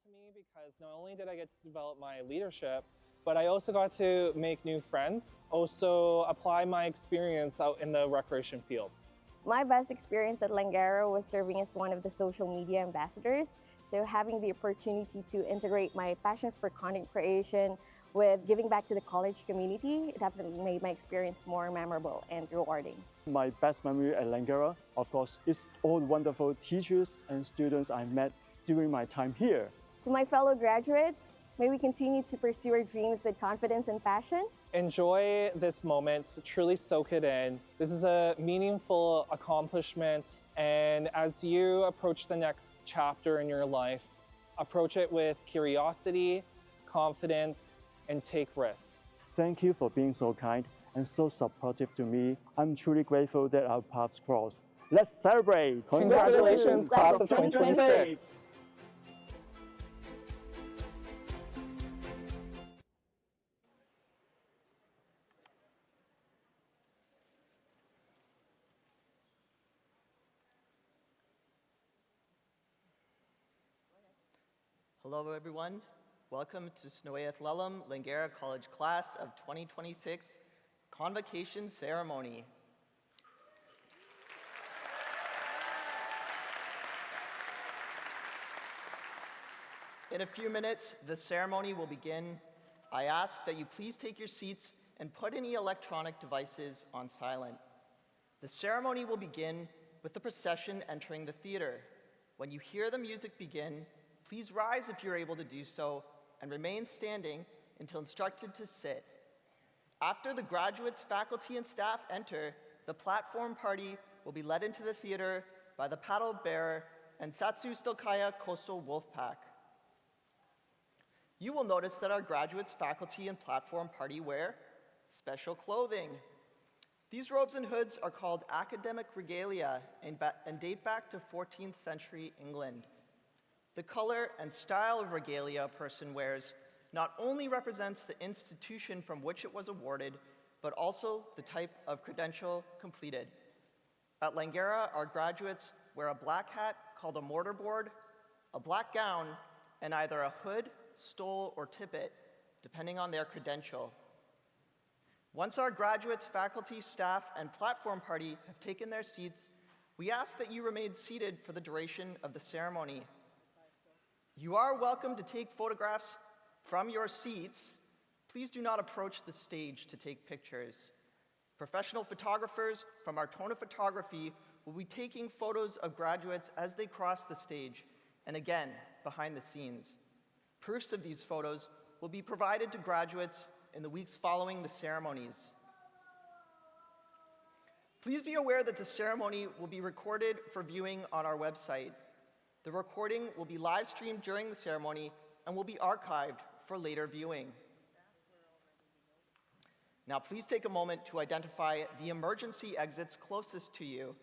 to me because not only did I get to develop my leadership, but I also got to make new friends, also apply my experience out in the recreation field. My best experience at Langara was serving as one of the social media ambassadors. So having the opportunity to integrate my passion for content creation with giving back to the college community definitely made my experience more memorable and rewarding. My best memory at Langara, of course, is all the wonderful teachers and students I met during my time here. To my fellow graduates, may we continue to pursue our dreams with confidence and passion. Enjoy this moment, truly soak it in. This is a meaningful accomplishment, and as you approach the next chapter in your life, approach it with curiosity, confidence, and take risks. Thank you for being so kind and so supportive to me. I'm truly grateful that our paths crossed. Let's celebrate! Congratulations, class of 2026! Hello everyone, welcome to Snoeath Lelum Langara College class of 2026 Convocation Ceremony. In a few minutes, the ceremony will begin. I ask that you please take your seats and put any electronic devices on silent. The ceremony will begin with the procession entering the theater. When you hear the music begin, please rise if you're able to do so and remain standing until instructed to sit. After the graduates, faculty, and staff enter, the platform party will be led into the theater by the paddle bearer and Satsu Stelkaya Coastal Wolfpack. You will notice that our graduates, faculty, and platform party wear special clothing. These robes and hoods are called academic regalia and date back to 14th century England. The color and style of regalia a person wears not only represents the institution from which it was awarded, but also the type of credential completed. At Langara, our graduates wear a black hat called a mortarboard, a black gown, and either a hood, stole, or tippet, depending on their credential. Once our graduates, faculty, staff, and platform party have taken their seats, we ask that you remain seated for the duration of the ceremony. You are welcome to take photographs from your seats. Please do not approach the stage to take pictures. Professional photographers from our Tone of Photography will be taking photos of graduates as they cross the stage, and again, behind the scenes. Proofs of these photos will be provided to graduates in the weeks following the ceremonies. Please be aware that the ceremony will be recorded for viewing on our website. The recording will be live streamed during the ceremony and will be archived for later viewing. Now please take a moment to identify the emergency exits closest to you.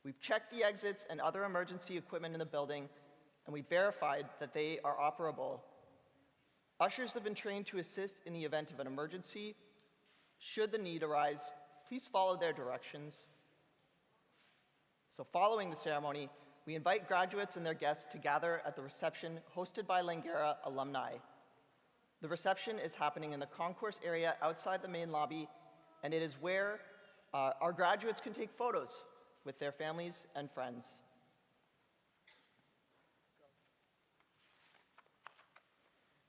We've checked the exits and other emergency equipment in the building, and we've verified that they are operable. Ushers have been trained to assist in the event of an emergency. Should the need arise, please follow their directions. So following the ceremony, we invite graduates and their guests to gather at the reception hosted by Langara alumni. The reception is happening in the concourse area outside the main lobby, and it is where our graduates can take photos with their families and friends.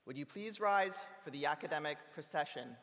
Would you please rise for the academic procession?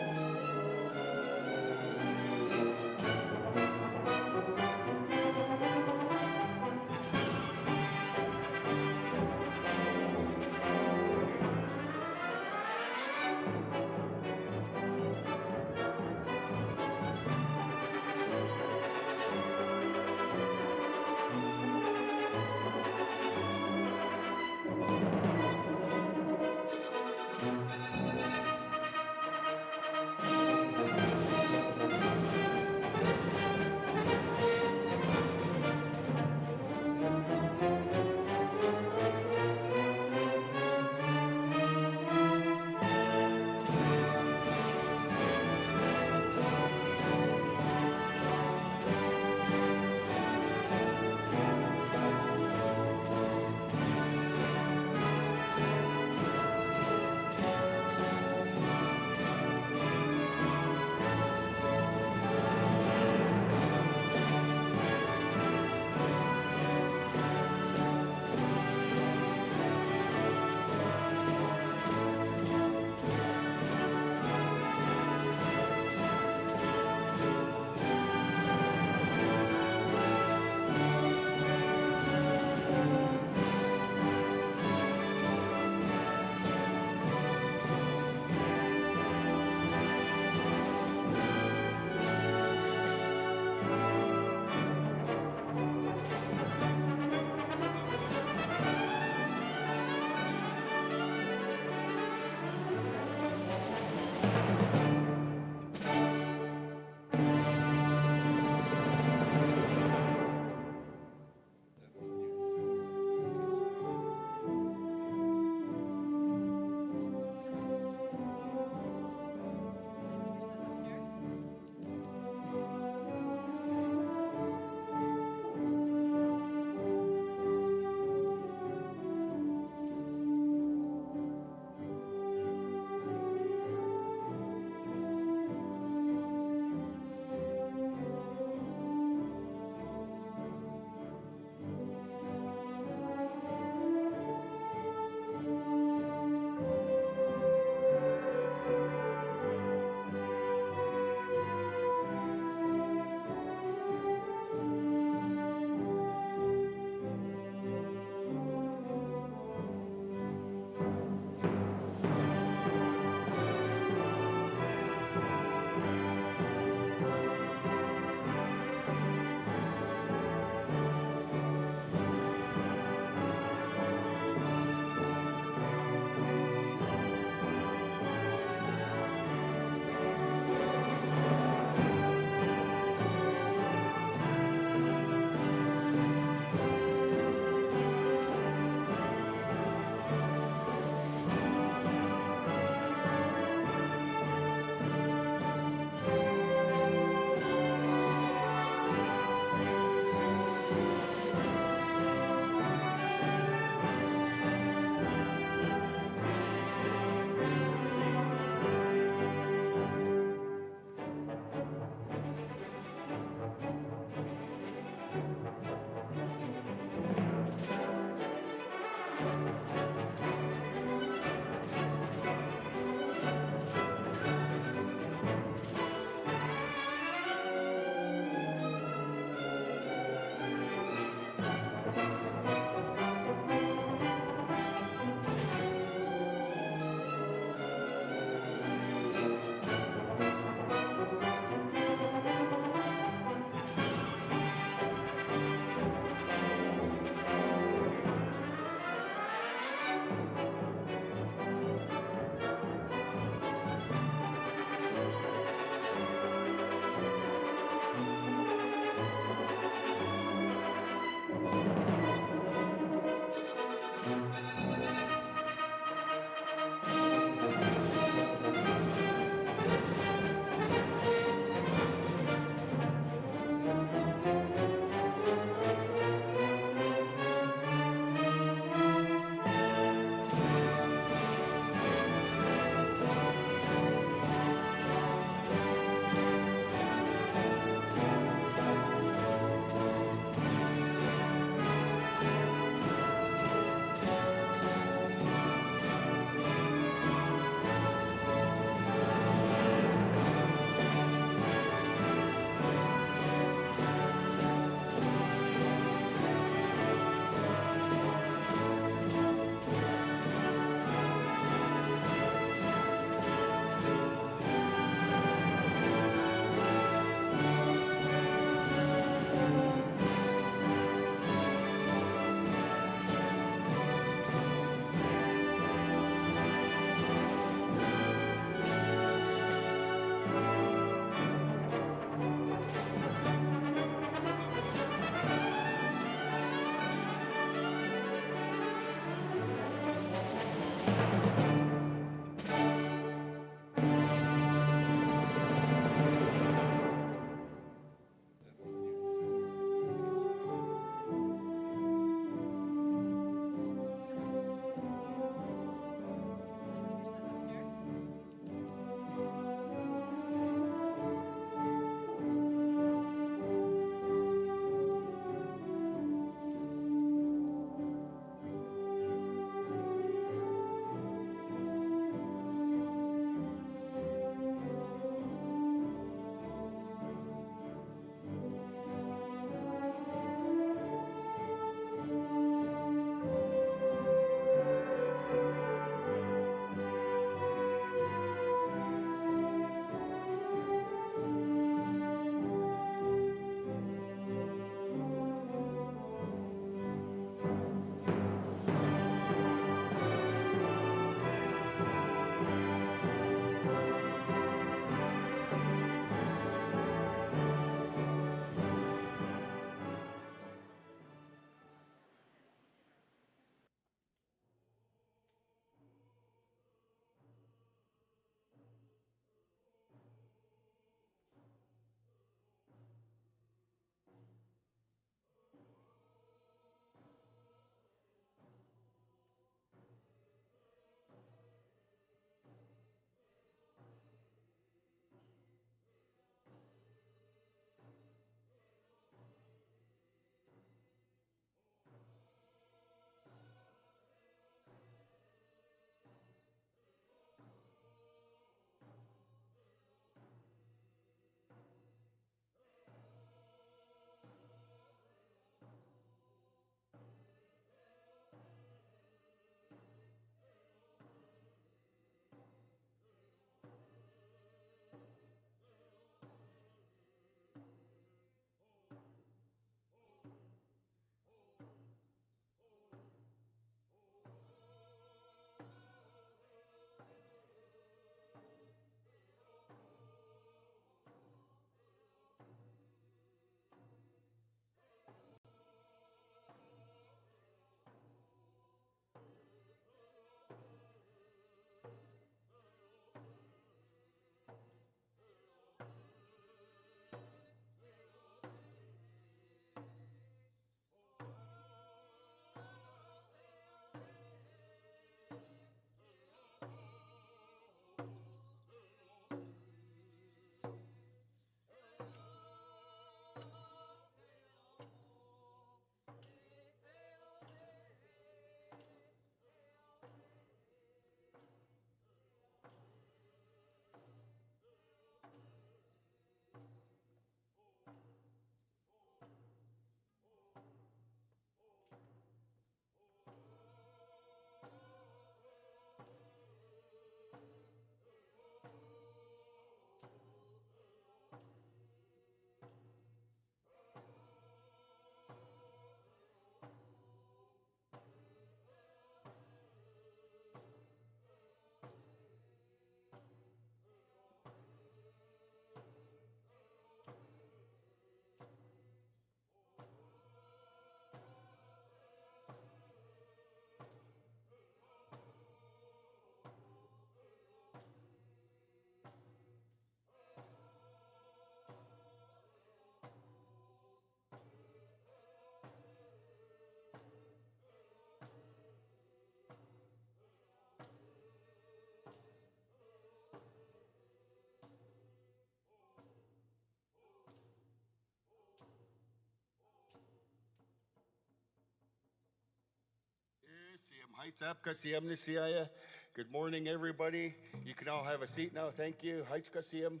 Haitsap kasiyam ni siyaya. Good morning, everybody. You can all have a seat now. Thank you. Haits kasiyam.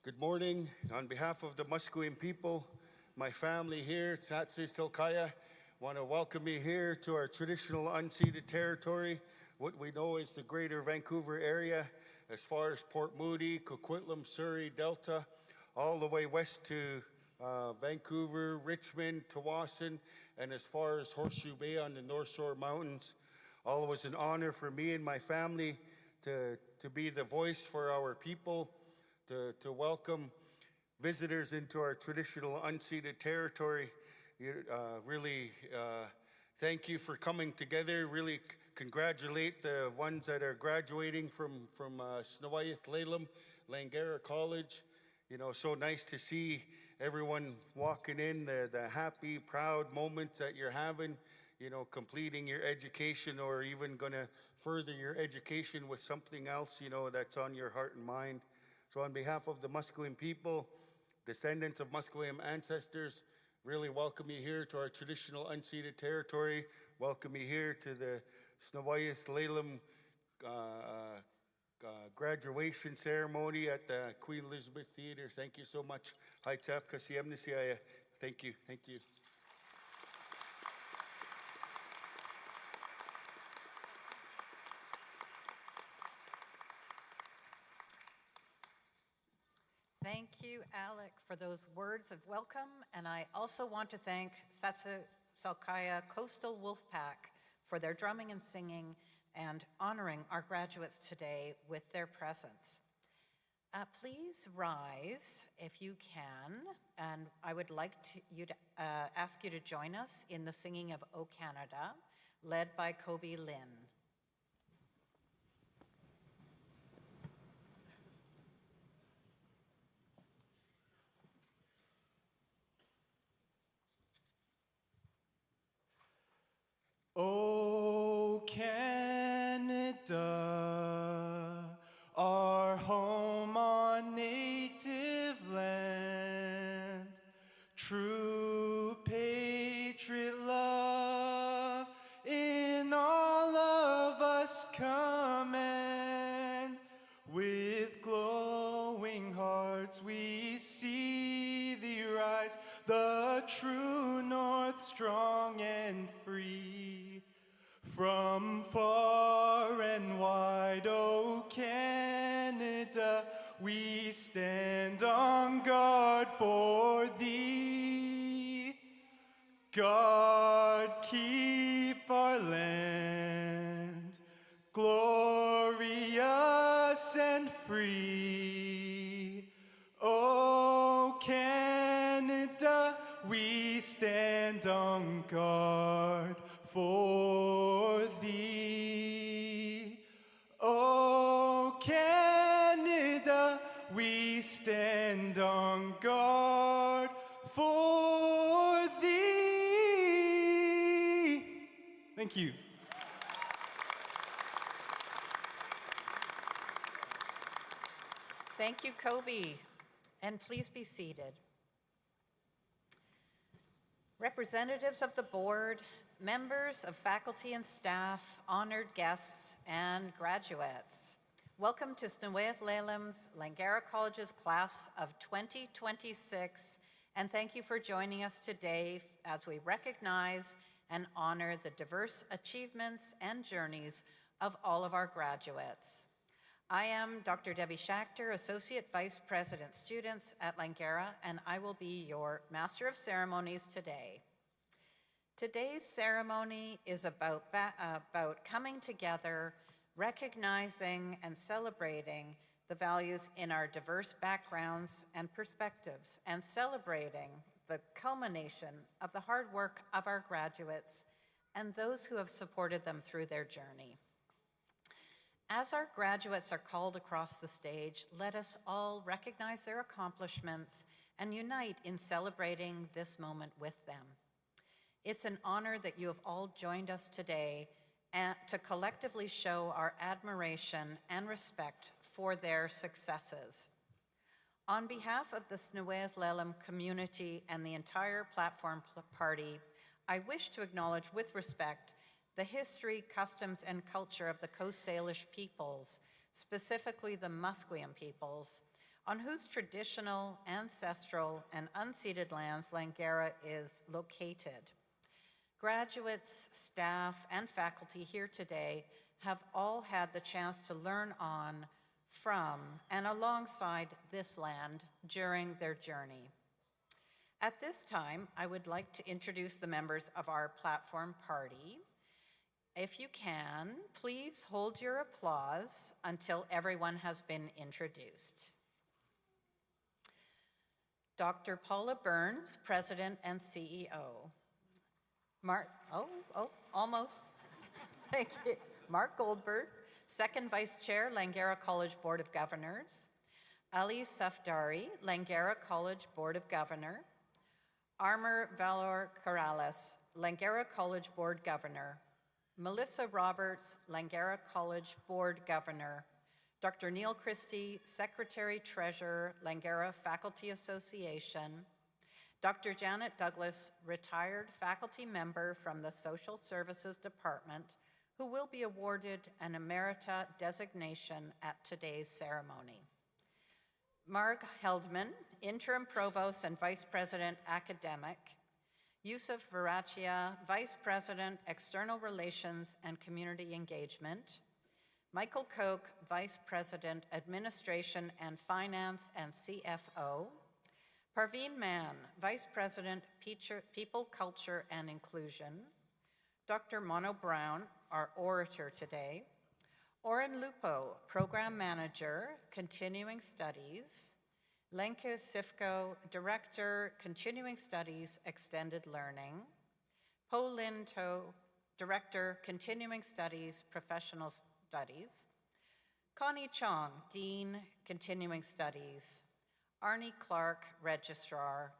Good morning. On behalf of the Musqueam people, my family here, Tsatsis Tilkaya, want to welcome you here to our traditional unceded territory, what we know is the greater Vancouver area, as far as Port Moody, Coquitlam, Surrey, Delta, all the way west to Vancouver, Richmond, Tawasin, and as far as Horseshoe Bay on the North Shore Mountains. Always an honor for me and my family to be the voice for our people, to welcome visitors into our traditional unceded territory. Really thank you for coming together. Really congratulate the ones that are graduating from Snawayth Lalem, Langara College. You know, so nice to see everyone walking in, the happy, proud moments that you're having, you know, completing your education or even gonna further your education with something else, you know, that's on your heart and mind. So on behalf of the Musqueam people, descendants of Musqueam ancestors, really welcome you here to our traditional unceded territory. Welcome you here to the Snawayth Lalem graduation ceremony at the Queen Elizabeth Theatre. Thank you so much. Haitsap kasiyam ni siyaya. Thank you. Thank you. Thank you, Alec, for those words of welcome. And I also want to thank Satsa Salkaya Coastal Wolfpack for their drumming and singing and honoring our graduates today with their presence. Please rise if you can, and I would like to ask you to join us in the singing of O Canada, led by Kobe Lynn. O Canada, our home on native land, true patriot love in all of us command. With glowing hearts we see thee rise, the true north, strong and free. From far and wide, O Canada, we stand on guard for thee. God, keep our land glorious and free. O Canada, we stand on guard for thee. O Canada, we stand on guard for thee. Thank you. Thank you, Kobe. And please be seated. Representatives of the board, members of faculty and staff, honored guests, and graduates. Welcome to Snawayth Lalem's Langara College's class of 2026, and thank you for joining us today as we recognize and honor the diverse achievements and journeys of all of our graduates. I am Dr. Debbie Schachter, Associate Vice President Students at Langara, and I will be your Master of Ceremonies today. Today's ceremony is about coming together, recognizing and celebrating the values in our diverse backgrounds and perspectives, and celebrating the culmination of the hard work of our graduates and those who have supported them through their journey. As our graduates are called across the stage, let us all recognize their accomplishments and unite in celebrating this moment with them. It's an honor that you have all joined us today to collectively show our admiration and respect for their successes. On behalf of the Snawayth Lalem community and the entire Platform Party, I wish to acknowledge with respect the history, customs, and culture of the Coast Salish peoples, specifically the Musqueam peoples, on whose traditional, ancestral, and unceded lands Langara is located. Graduates, staff, and faculty here today have all had the chance to learn on, from, and alongside this land during their journey. At this time, I would like to introduce the members of our platform party. If you can, please hold your applause until everyone has been introduced. Dr. Paula Burns, President and CEO. Almost. Thank you. Mark Goldberg, Second Vice Chair, Langara College Board of Governors. Ali Safdari, Langara College Board of Governor. Armor Valor Corrales, Langara College Board Governor. Melissa Roberts, Langara College Board Governor. Dr. Neil Christie, Secretary Treasurer, Langara Faculty Association. Dr. Janet Douglas, retired faculty member from the Social Services Department, who will be awarded an Emerita designation at today's ceremony. Marg Heldman, Interim Provost and Vice President Academic. Yusuf Varachia, Vice President, External Relations and Community Engagement. Michael Koch, Vice President, Administration and Finance and CFO. Parveen Mann, Vice President, People, Culture and Inclusion. Dr. Mono Brown, our orator today. Oren Lupo, Program Manager, Continuing Studies. Lenke Sifko, Director, Continuing Studies, Extended Learning. Po Lin To, Director, Continuing Studies, Professional Studies. Connie Chong, Dean, Continuing Studies. Arnie Clark, Registrar.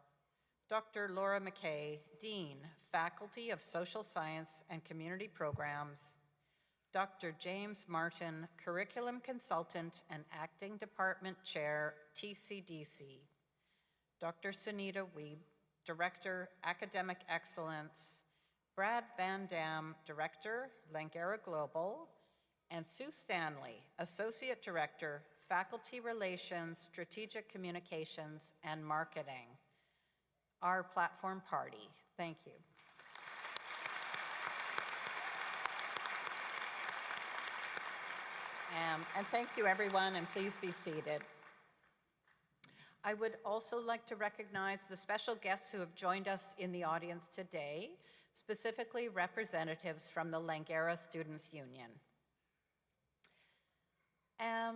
Dr. Laura McKay, Dean, Faculty of Social Science and Community Programs. Dr. James Martin, Curriculum Consultant and Acting Department Chair, TCDC. Dr. Sunita Weeb, Director, Academic Excellence. Brad Van Dam, Director, Langara Global. And Sue Stanley, Associate Director, Faculty Relations, Strategic Communications, and Marketing. Our platform party. Thank you. And thank you, everyone, and please be seated. I would also like to recognize the special guests who have joined us in the audience today, specifically representatives from the Langara Students' Union.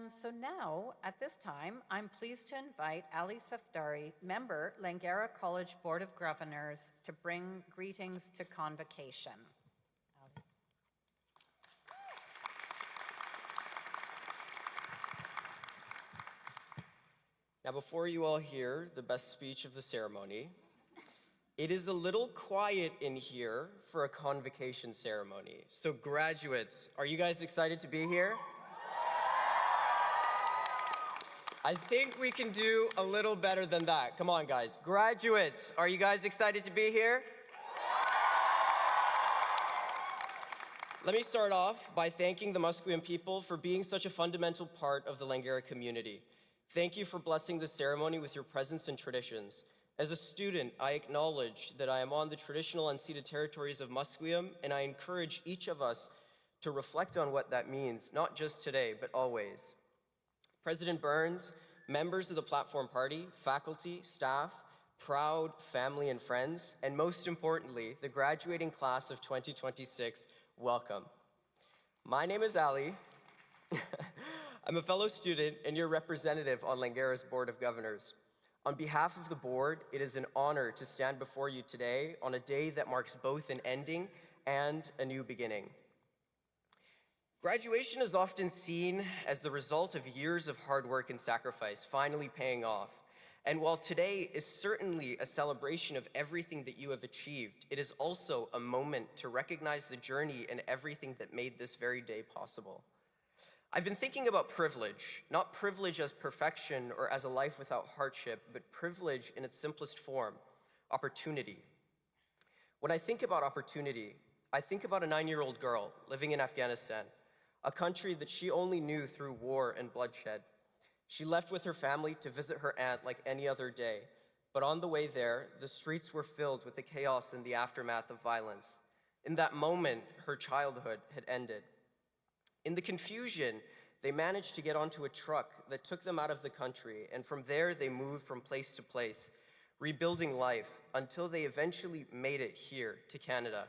So now, at this time, I'm pleased to invite Ali Safdari, member, Langara College Board of Governors, to bring greetings to Convocation. Ali. Now, before you all hear the best speech of the ceremony, it is a little quiet in here for a convocation ceremony. So graduates, are you guys excited to be here? I think we can do a little better than that. Come on, guys. Graduates, are you guys excited to be here? Let me start off by thanking the Musqueam people for being such a fundamental part of the Langara community. Thank you for blessing the ceremony with your presence and traditions. As a student, I acknowledge that I am on the traditional unceded territories of Musqueam, and I encourage each of us to reflect on what that means, not just today, but always. President Burns, members of the Platform Party, faculty, staff, proud family and friends, and most importantly, the graduating class of 2026, welcome. My name is Ali. I'm a fellow student and your representative on Langara's Board of Governors. On behalf of the board, it is an honor to stand before you today on a day that marks both an ending and a new beginning. Graduation is often seen as the result of years of hard work and sacrifice finally paying off. And while today is certainly a celebration of everything that you have achieved, it is also a moment to recognize the journey and everything that made this very day possible. I've been thinking about privilege, not privilege as perfection or as a life without hardship, but privilege in its simplest form, opportunity. When I think about opportunity, I think about a 9-year-old girl living in Afghanistan, a country that she only knew through war and bloodshed. She left with her family to visit her aunt like any other day, but on the way there, the streets were filled with the chaos and the aftermath of violence. In that moment, her childhood had ended. In the confusion, they managed to get onto a truck that took them out of the country, and from there they moved from place to place, rebuilding life until they eventually made it here to Canada.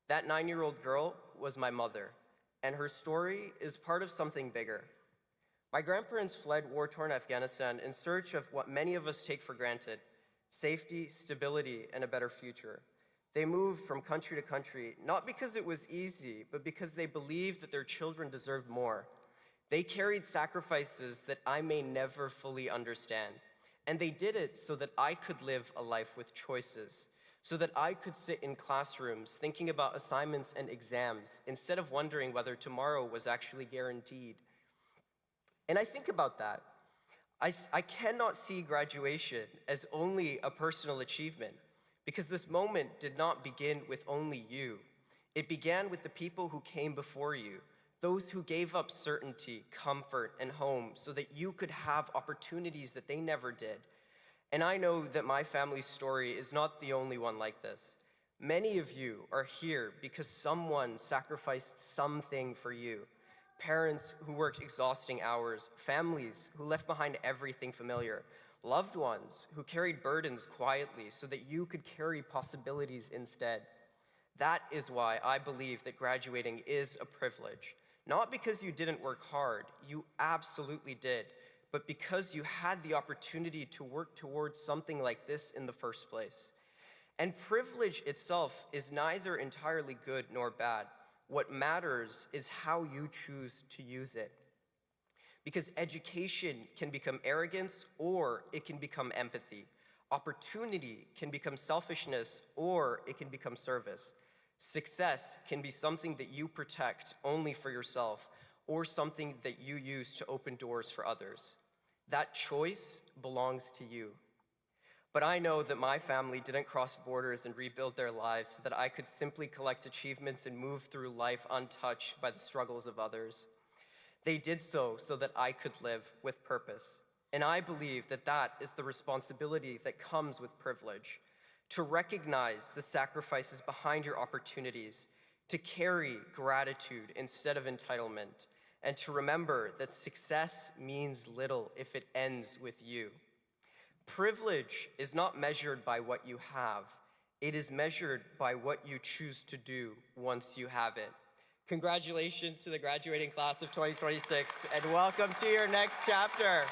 That 9-year-old girl was my mother, and her story is part of something bigger. My grandparents fled war-torn Afghanistan in search of what many of us take for granted: safety, stability, and a better future. They moved from country to country, not because it was easy, but because they believed that their children deserved more. They carried sacrifices that I may never fully understand, and they did it so that I could live a life with choices, so that I could sit in classrooms thinking about assignments and exams instead of wondering whether tomorrow was actually guaranteed. And I think about that. I cannot see graduation as only a personal achievement, because this moment did not begin with only you. It began with the people who came before you, those who gave up certainty, comfort, and home so that you could have opportunities that they never did. And I know that my family's story is not the only one like this. Many of you are here because someone sacrificed something for you. Parents who worked exhausting hours, families who left behind everything familiar, loved ones who carried burdens quietly so that you could carry possibilities instead. That is why I believe that graduating is a privilege. Not because you didn't work hard, you absolutely did, but because you had the opportunity to work towards something like this in the first place. And privilege itself is neither entirely good nor bad. What matters is how you choose to use it. Because education can become arrogance or it can become empathy. Opportunity can become selfishness or it can become service. Success can be something that you protect only for yourself or something that you use to open doors for others. That choice belongs to you. But I know that my family didn't cross borders and rebuild their lives so that I could simply collect achievements and move through life untouched by the struggles of others. They did so that I could live with purpose. And I believe that that is the responsibility that comes with privilege: to recognize the sacrifices behind your opportunities, to carry gratitude instead of entitlement, and to remember that success means little if it ends with you. Privilege is not measured by what you have. It is measured by what you choose to do once you have it. Congratulations to the graduating class of 2026, and welcome to your next chapter.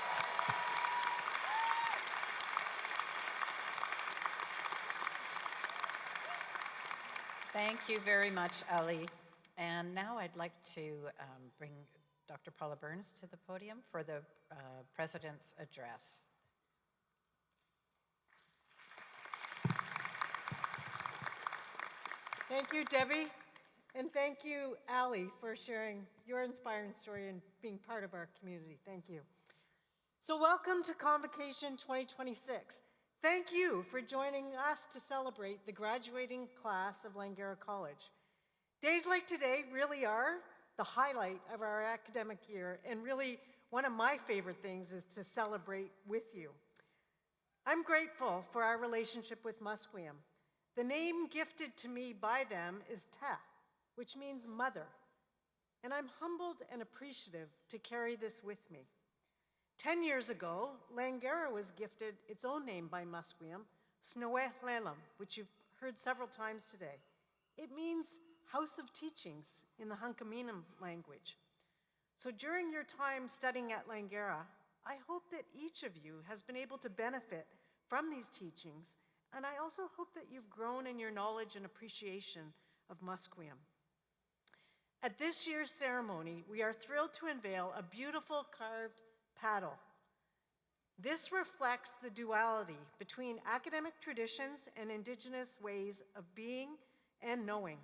Thank you very much, Ali. And now I'd like to bring Dr. Paula Burns to the podium for the President's address. Thank you, Debbie, and thank you, Ali, for sharing your inspiring story and being part of our community. Thank you. So welcome to Convocation 2026. Thank you for joining us to celebrate the graduating class of Langara College. Days like today really are the highlight of our academic year, and really one of my favorite things is to celebrate with you. I'm grateful for our relationship with Musqueam. The name gifted to me by them is Ta, which means mother, and I'm humbled and appreciative to carry this with me. 10 years ago, Langara was gifted its own name by Musqueam, Snoweh Lelam, which you've heard several times today. It means house of teachings in the Hunkaminam language. So during your time studying at Langara, I hope that each of you has been able to benefit from these teachings, and I also hope that you've grown in your knowledge and appreciation of Musqueam. At this year's ceremony, we are thrilled to unveil a beautiful carved paddle. This reflects the duality between academic traditions and Indigenous ways of being and knowing.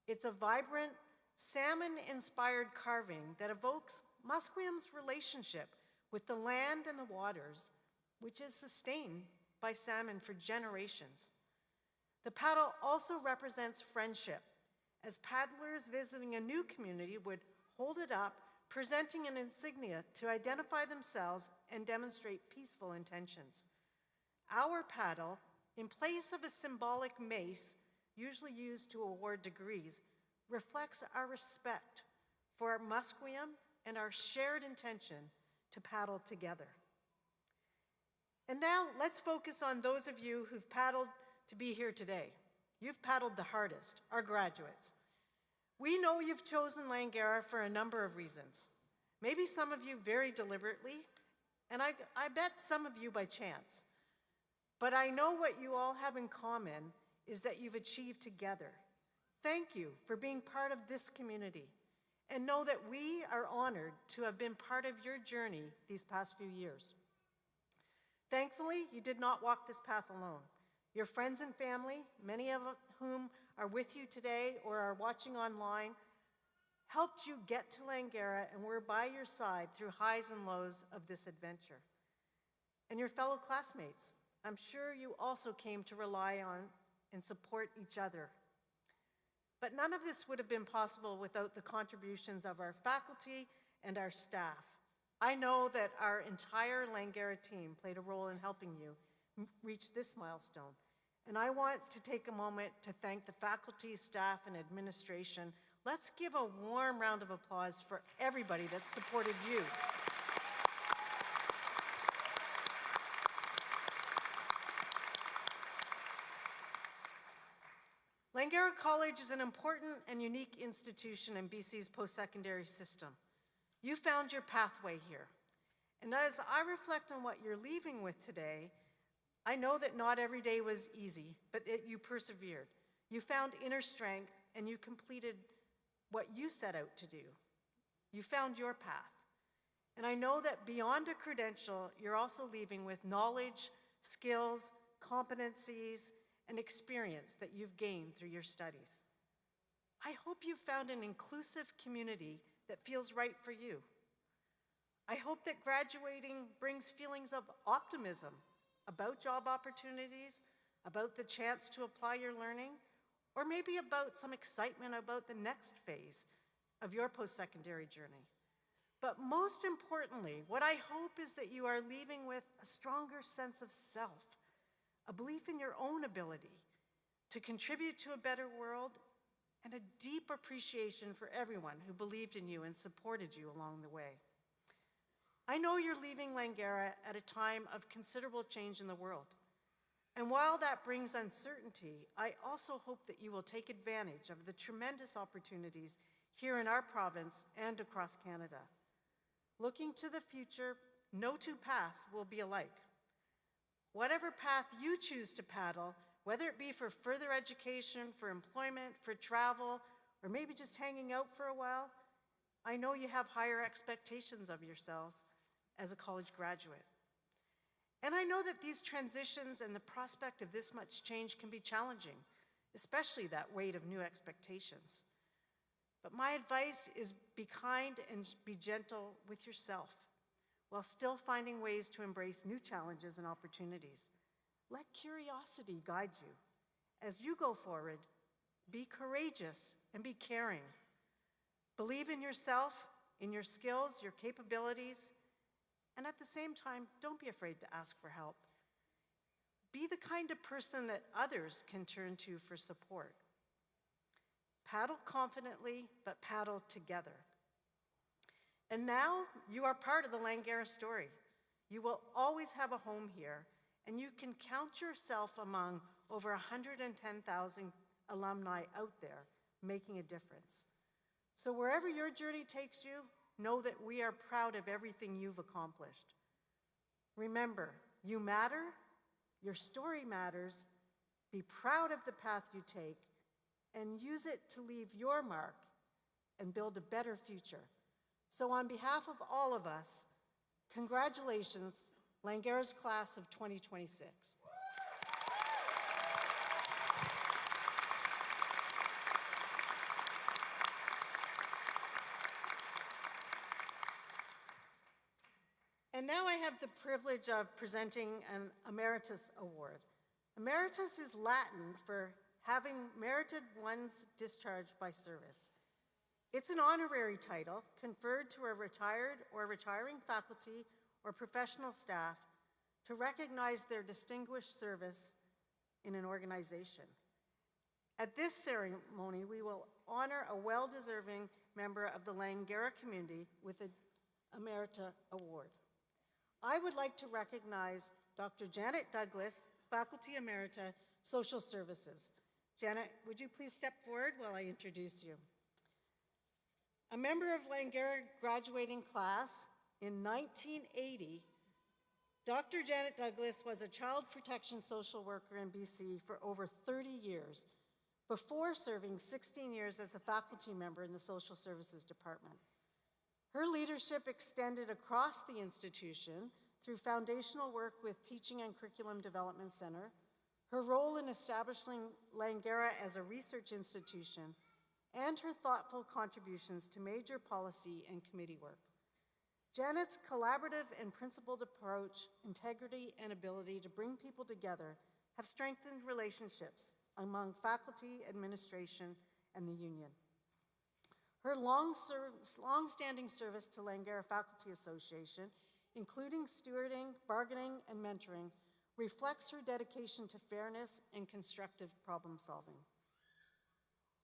It's a vibrant, salmon-inspired carving that evokes Musqueam's relationship with the land and the waters, which is sustained by salmon for generations. The paddle also represents friendship as paddlers visiting a new community would hold it up, presenting an insignia to identify themselves and demonstrate peaceful intentions. Our paddle, in place of a symbolic mace, usually used to award degrees, reflects our respect for our Musqueam and our shared intention to paddle together. And now let's focus on those of you who've paddled to be here today. You've paddled the hardest, our graduates. We know you've chosen Langara for a number of reasons. Maybe some of you very deliberately, and I bet some of you by chance. But I know what you all have in common is that you've achieved together. Thank you for being part of this community, and know that we are honored to have been part of your journey these past few years. Thankfully, you did not walk this path alone. Your friends and family, many of whom are with you today or are watching online, helped you get to Langara and were by your side through highs and lows of this adventure. And your fellow classmates, I'm sure you also came to rely on and support each other. But none of this would have been possible without the contributions of our faculty and our staff. I know that our entire Langara team played a role in helping you reach this milestone. And I want to take a moment to thank the faculty, staff, and administration. Let's give a warm round of applause for everybody that supported you. Langara College is an important and unique institution in BC's post-secondary system. You found your pathway here. And as I reflect on what you're leaving with today, I know that not every day was easy, but that you persevered. You found inner strength and you completed what you set out to do. You found your path. And I know that beyond a credential, you're also leaving with knowledge, skills, competencies, and experience that you've gained through your studies. I hope you've found an inclusive community that feels right for you. I hope that graduating brings feelings of optimism about job opportunities, about the chance to apply your learning, or maybe about some excitement about the next phase of your post-secondary journey. But most importantly, what I hope is that you are leaving with a stronger sense of self, a belief in your own ability to contribute to a better world, and a deep appreciation for everyone who believed in you and supported you along the way. I know you're leaving Langara at a time of considerable change in the world. And while that brings uncertainty, I also hope that you will take advantage of the tremendous opportunities here in our province and across Canada. Looking to the future, no two paths will be alike. Whatever path you choose to paddle, whether it be for further education, for employment, for travel, or maybe just hanging out for a while, I know you have higher expectations of yourselves as a college graduate. And I know that these transitions and the prospect of this much change can be challenging, especially that weight of new expectations. But my advice is be kind and be gentle with yourself while still finding ways to embrace new challenges and opportunities. Let curiosity guide you. As you go forward, be courageous and be caring. Believe in yourself, in your skills, your capabilities, and at the same time, don't be afraid to ask for help. Be the kind of person that others can turn to for support. Paddle confidently, but paddle together. And now you are part of the Langara story. You will always have a home here, and you can count yourself among over 110,000 alumni out there making a difference. So wherever your journey takes you, know that we are proud of everything you've accomplished. Remember, you matter, your story matters, be proud of the path you take, and use it to leave your mark and build a better future. So on behalf of all of us, congratulations, Langara's class of 2026. And now I have the privilege of presenting an Emeritus Award. Emeritus is Latin for having merited one's discharge by service. It's an honorary title conferred to a retired or retiring faculty or professional staff to recognize their distinguished service in an organization. At this ceremony, we will honor a well-deserving member of the Langara community with an Emerita Award. I would like to recognize Dr. Janet Douglas, Faculty Emerita, Social Services. Janet, would you please step forward while I introduce you? A member of Langara graduating class in 1980, Dr. Janet Douglas was a child protection social worker in BC for over 30 years, before serving 16 years as a faculty member in the Social Services Department. Her leadership extended across the institution through foundational work with Teaching and Curriculum Development Center, her role in establishing Langara as a research institution, and her thoughtful contributions to major policy and committee work. Janet's collaborative and principled approach, integrity, and ability to bring people together have strengthened relationships among faculty, administration, and the union. Her long-standing service to Langara Faculty Association, including stewarding, bargaining, and mentoring, reflects her dedication to fairness and constructive problem solving.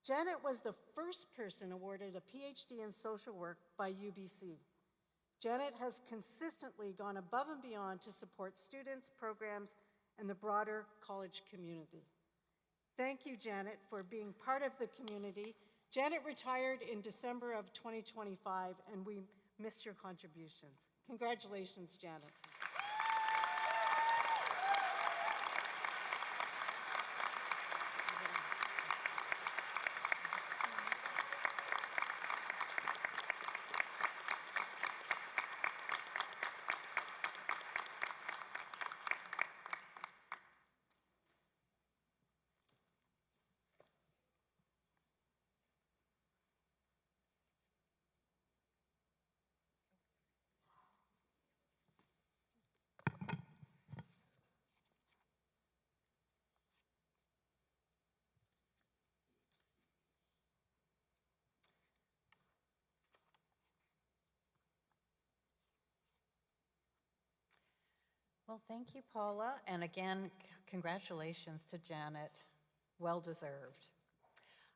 Janet was the first person awarded a PhD in social work by UBC. Janet has consistently gone above and beyond to support students, programs, and the broader college community. Thank you, Janet, for being part of the community. Janet retired in December of 2025, and we miss your contributions. Congratulations, Janet. Well, thank you, Paula, and again, congratulations to Janet. Well deserved.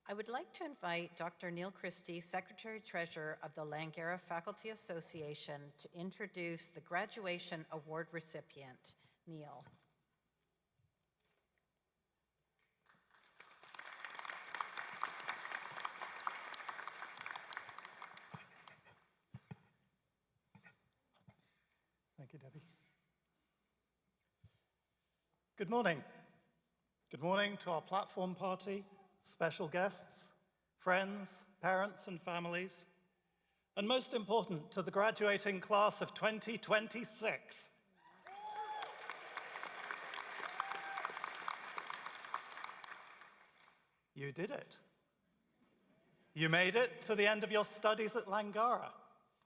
I would like to invite Dr. Neil Christie, Secretary-Treasurer of the Langara Faculty Association, to introduce the graduation award recipient. Neil. Thank you, Debbie. Good morning. Good morning to our platform party, special guests, friends, parents, and families, and most important, to the graduating class of 2026. You did it. You made it to the end of your studies at Langara,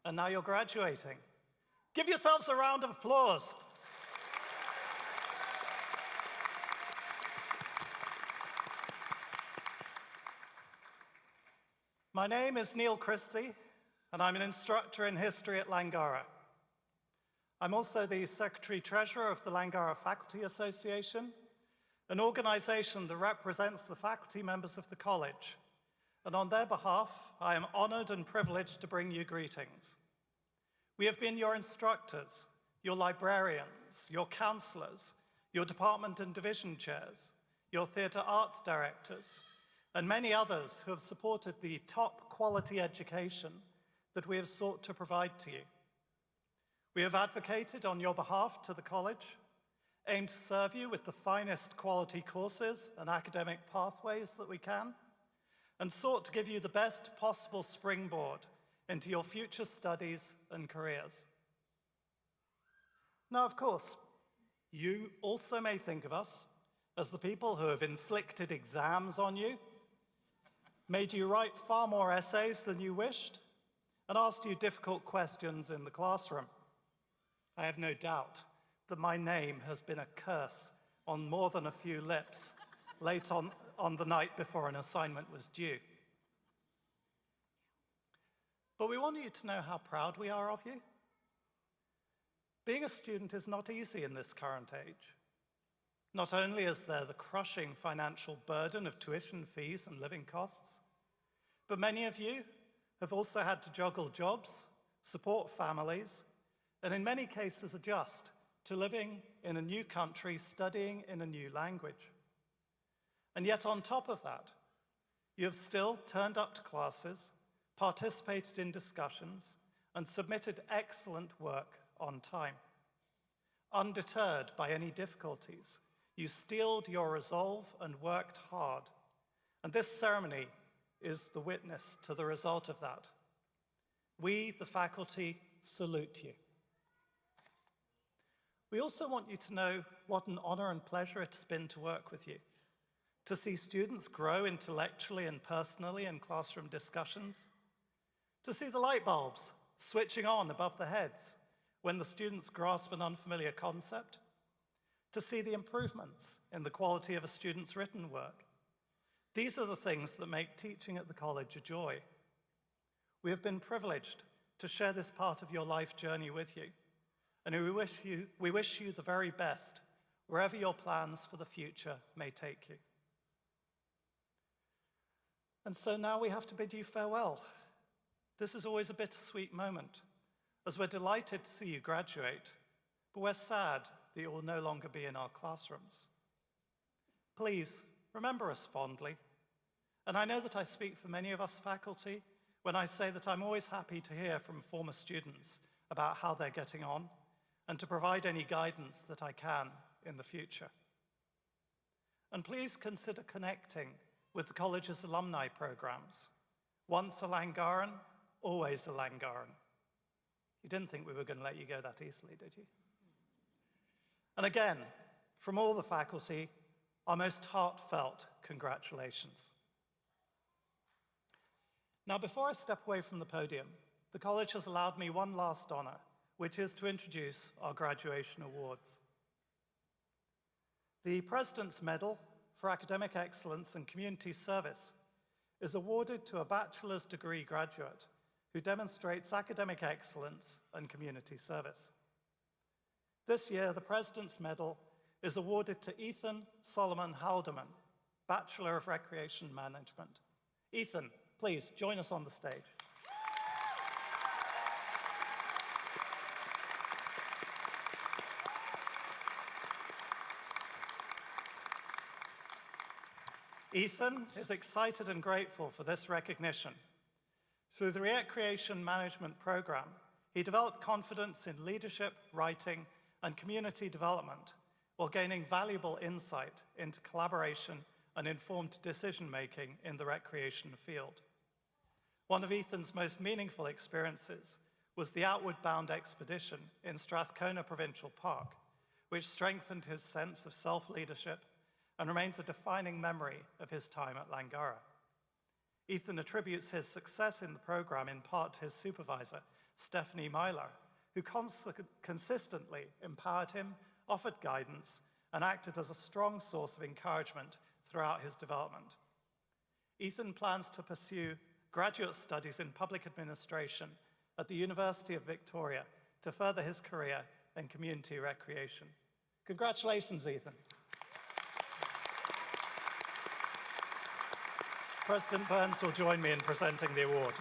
and now you're graduating. Give yourselves a round of applause. My name is Neil Christie, and I'm an instructor in history at Langara. I'm also the Secretary-Treasurer of the Langara Faculty Association, an organization that represents the faculty members of the college. And on their behalf, I am honored and privileged to bring you greetings. We have been your instructors, your librarians, your counselors, your department and division chairs, your theatre arts directors, and many others who have supported the top quality education that we have sought to provide to you. We have advocated on your behalf to the college, aimed to serve you with the finest quality courses and academic pathways that we can, and sought to give you the best possible springboard into your future studies and careers. Now, of course, you also may think of us as the people who have inflicted exams on you, made you write far more essays than you wished, and asked you difficult questions in the classroom. I have no doubt that my name has been a curse on more than a few lips late on on the night before an assignment was due. But we want you to know how proud we are of you. Being a student is not easy in this current age. Not only is there the crushing financial burden of tuition fees and living costs, but many of you have also had to juggle jobs, support families, and in many cases adjust to living in a new country, studying in a new language. And yet on top of that, you have still turned up to classes, participated in discussions, and submitted excellent work on time. Undeterred by any difficulties, you steeled your resolve and worked hard. And this ceremony is the witness to the result of that. We, the faculty, salute you. We also want you to know what an honor and pleasure it has been to work with you, to see students grow intellectually and personally in classroom discussions, to see the light bulbs switching on above their heads when the students grasp an unfamiliar concept, to see the improvements in the quality of a student's written work. These are the things that make teaching at the college a joy. We have been privileged to share this part of your life journey with you, and we wish you the very best wherever your plans for the future may take you. And so now we have to bid you farewell. This is always a bittersweet moment, as we're delighted to see you graduate, but we're sad that you will no longer be in our classrooms. Please remember us fondly, and I know that I speak for many of us faculty when I say that I'm always happy to hear from former students about how they're getting on and to provide any guidance that I can in the future. And please consider connecting with the college's alumni programs. Once a Langaran, always a Langaran. You didn't think we were going to let you go that easily, did you? And again, from all the faculty, our most heartfelt congratulations. Now, before I step away from the podium, the college has allowed me one last honor, which is to introduce our graduation awards. The President's Medal for Academic Excellence and Community Service is awarded to a bachelor's degree graduate who demonstrates academic excellence and community service. This year, the President's Medal is awarded to Ethan Solomon Haldeman, Bachelor of Recreation Management. Ethan, please join us on the stage. Ethan is excited and grateful for this recognition. Through the Recreation Management Program, he developed confidence in leadership, writing, and community development while gaining valuable insight into collaboration and informed decision-making in the recreation field. One of Ethan's most meaningful experiences was the Outward Bound expedition in Strathcona Provincial Park, which strengthened his sense of self-leadership and remains a defining memory of his time at Langara. Ethan attributes his success in the program in part to his supervisor, Stephanie Myler, who consistently empowered him, offered guidance, and acted as a strong source of encouragement throughout his development. Ethan plans to pursue graduate studies in public administration at the University of Victoria to further his career in community recreation. Congratulations, Ethan. President Burns will join me in presenting the award.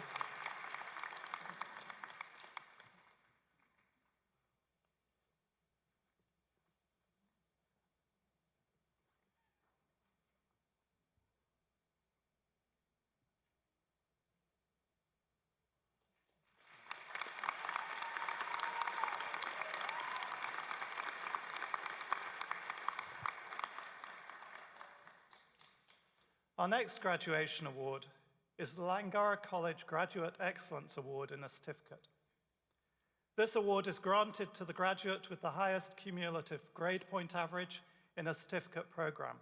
Our next graduation award is the Langara College Graduate Excellence Award in a Certificate. This award is granted to the graduate with the highest cumulative grade point average in a certificate program.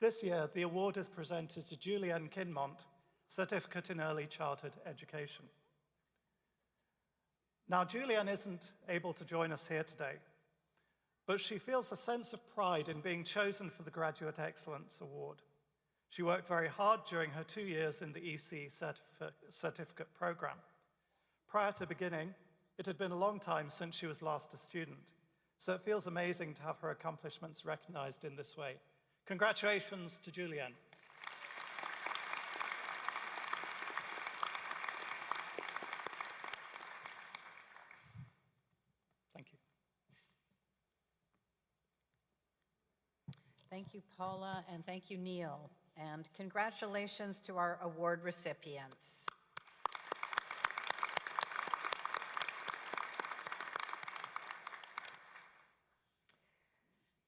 This year, the award is presented to Julianne Kinmont, Certificate in Early Childhood Education. Now, Julianne isn't able to join us here today, but she feels a sense of pride in being chosen for the Graduate Excellence Award. She worked very hard during her 2 years in the EC certificate program. Prior to beginning, it had been a long time since she was last a student, so it feels amazing to have her accomplishments recognized in this way. Congratulations to Julienne. Thank you. Thank you, Paula, and thank you, Neil. And congratulations to our award recipients.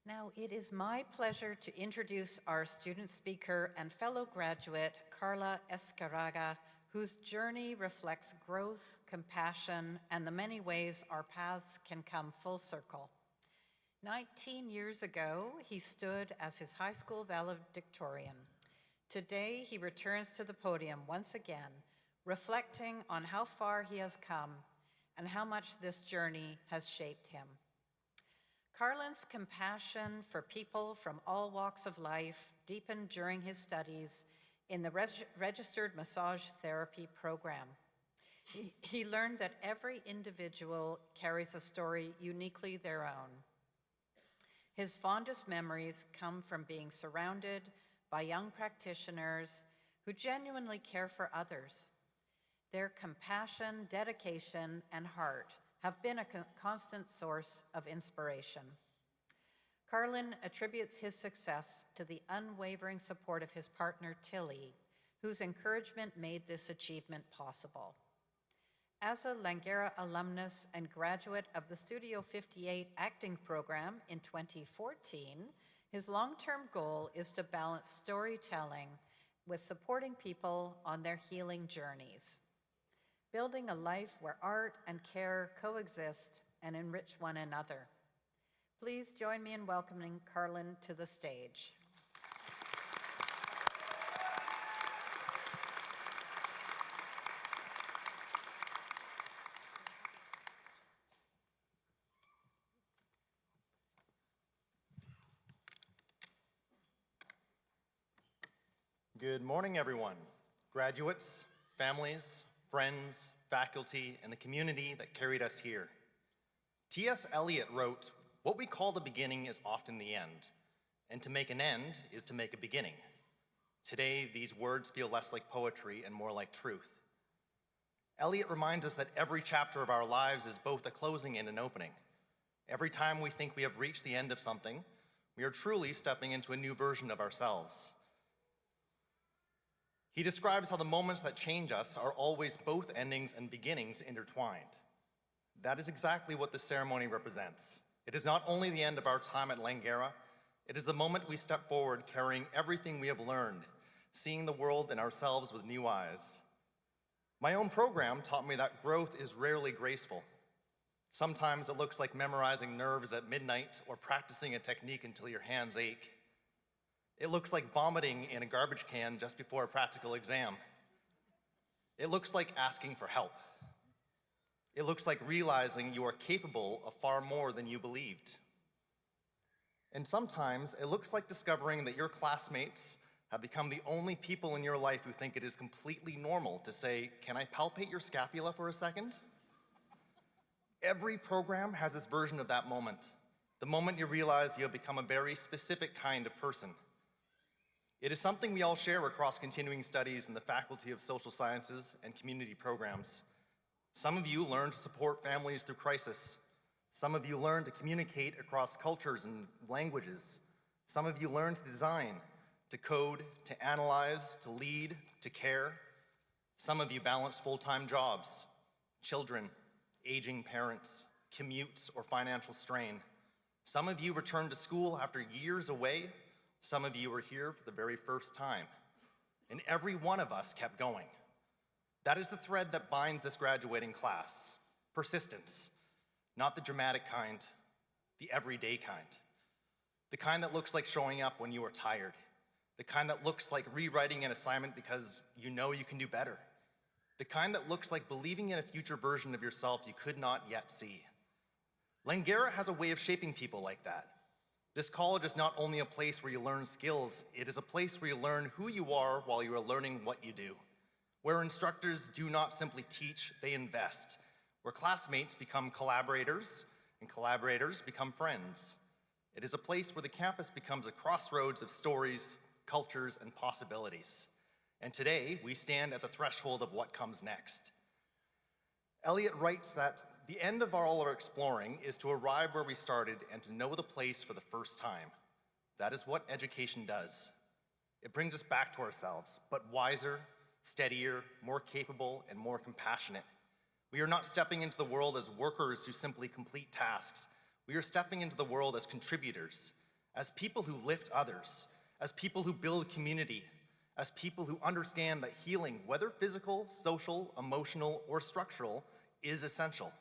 Now, it is my pleasure to introduce our student speaker and fellow graduate, Carla Escaraga, whose journey reflects growth, compassion, and the many ways our paths can come full circle. 19 years ago, he stood as his high school valedictorian. Today, he returns to the podium once again, reflecting on how far he has come and how much this journey has shaped him. Carlin's compassion for people from all walks of life deepened during his studies in the registered massage therapy program. He learned that every individual carries a story uniquely their own. His fondest memories come from being surrounded by young practitioners who genuinely care for others. Their compassion, dedication, and heart have been a constant source of inspiration. Carlin attributes his success to the unwavering support of his partner, Tilly, whose encouragement made this achievement possible. As a Langara alumnus and graduate of the Studio 58 acting program in 2014, his long-term goal is to balance storytelling with supporting people on their healing journeys, building a life where art and care coexist and enrich one another. Please join me in welcoming Carlin to the stage. Good morning, everyone. Graduates, families, friends, faculty, and the community that carried us here. T.S. Eliot wrote, "What we call the beginning is often the end, and to make an end is to make a beginning." Today, these words feel less like poetry and more like truth. Eliot reminds us that every chapter of our lives is both a closing and an opening. Every time we think we have reached the end of something, we are truly stepping into a new version of ourselves. He describes how the moments that change us are always both endings and beginnings intertwined. That is exactly what the ceremony represents. It is not only the end of our time at Langara, it is the moment we step forward carrying everything we have learned, seeing the world and ourselves with new eyes. My own program taught me that growth is rarely graceful. Sometimes it looks like memorizing nerves at midnight or practicing a technique until your hands ache. It looks like vomiting in a garbage can just before a practical exam. It looks like asking for help. It looks like realizing you are capable of far more than you believed. And sometimes it looks like discovering that your classmates have become the only people in your life who think it is completely normal to say, "Can I palpate your scapula for a second?" Every program has its version of that moment, the moment you realize you have become a very specific kind of person. It is something we all share across continuing studies in the Faculty of Social Sciences and Community Programs. Some of you learn to support families through crisis. Some of you learn to communicate across cultures and languages. Some of you learn to design, to code, to analyze, to lead, to care. Some of you balance full-time jobs, children, aging parents, commutes, or financial strain. Some of you return to school after years away. Some of you were here for the very first time, and every one of us kept going. That is the thread that binds this graduating class: persistence, not the dramatic kind, the everyday kind, the kind that looks like showing up when you are tired, the kind that looks like rewriting an assignment because you know you can do better, the kind that looks like believing in a future version of yourself you could not yet see. Langara has a way of shaping people like that. This college is not only a place where you learn skills, it is a place where you learn who you are while you are learning what you do. Where instructors do not simply teach, they invest. Where classmates become collaborators, and collaborators become friends. It is a place where the campus becomes a crossroads of stories, cultures, and possibilities. And today, we stand at the threshold of what comes next. Eliot writes that the end of all our exploring is to arrive where we started and to know the place for the first time. That is what education does. It brings us back to ourselves, but wiser, steadier, more capable, and more compassionate. We are not stepping into the world as workers who simply complete tasks. We are stepping into the world as contributors, as people who lift others, as people who build community, as people who understand that healing, whether physical, social, emotional, or structural, is essential.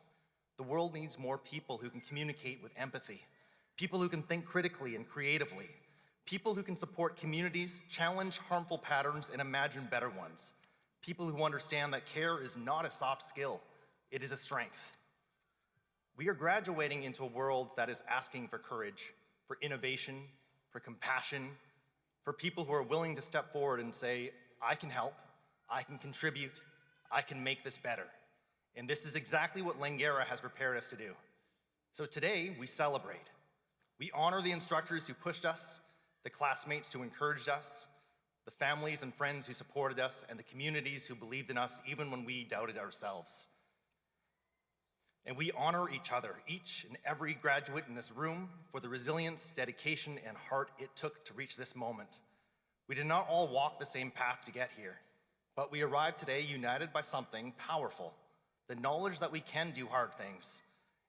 The world needs more people who can communicate with empathy, people who can think critically and creatively, people who can support communities, challenge harmful patterns, and imagine better ones. People who understand that care is not a soft skill, it is a strength. We are graduating into a world that is asking for courage, for innovation, for compassion, for people who are willing to step forward and say, I can help, I can contribute, I can make this better. And this is exactly what Langara has prepared us to do. So today, we celebrate. We honor the instructors who pushed us, the classmates who encouraged us, the families and friends who supported us, and the communities who believed in us even when we doubted ourselves. And we honor each other, each and every graduate in this room, for the resilience, dedication, and heart it took to reach this moment. We did not all walk the same path to get here, but we arrived today united by something powerful. The knowledge that we can do hard things,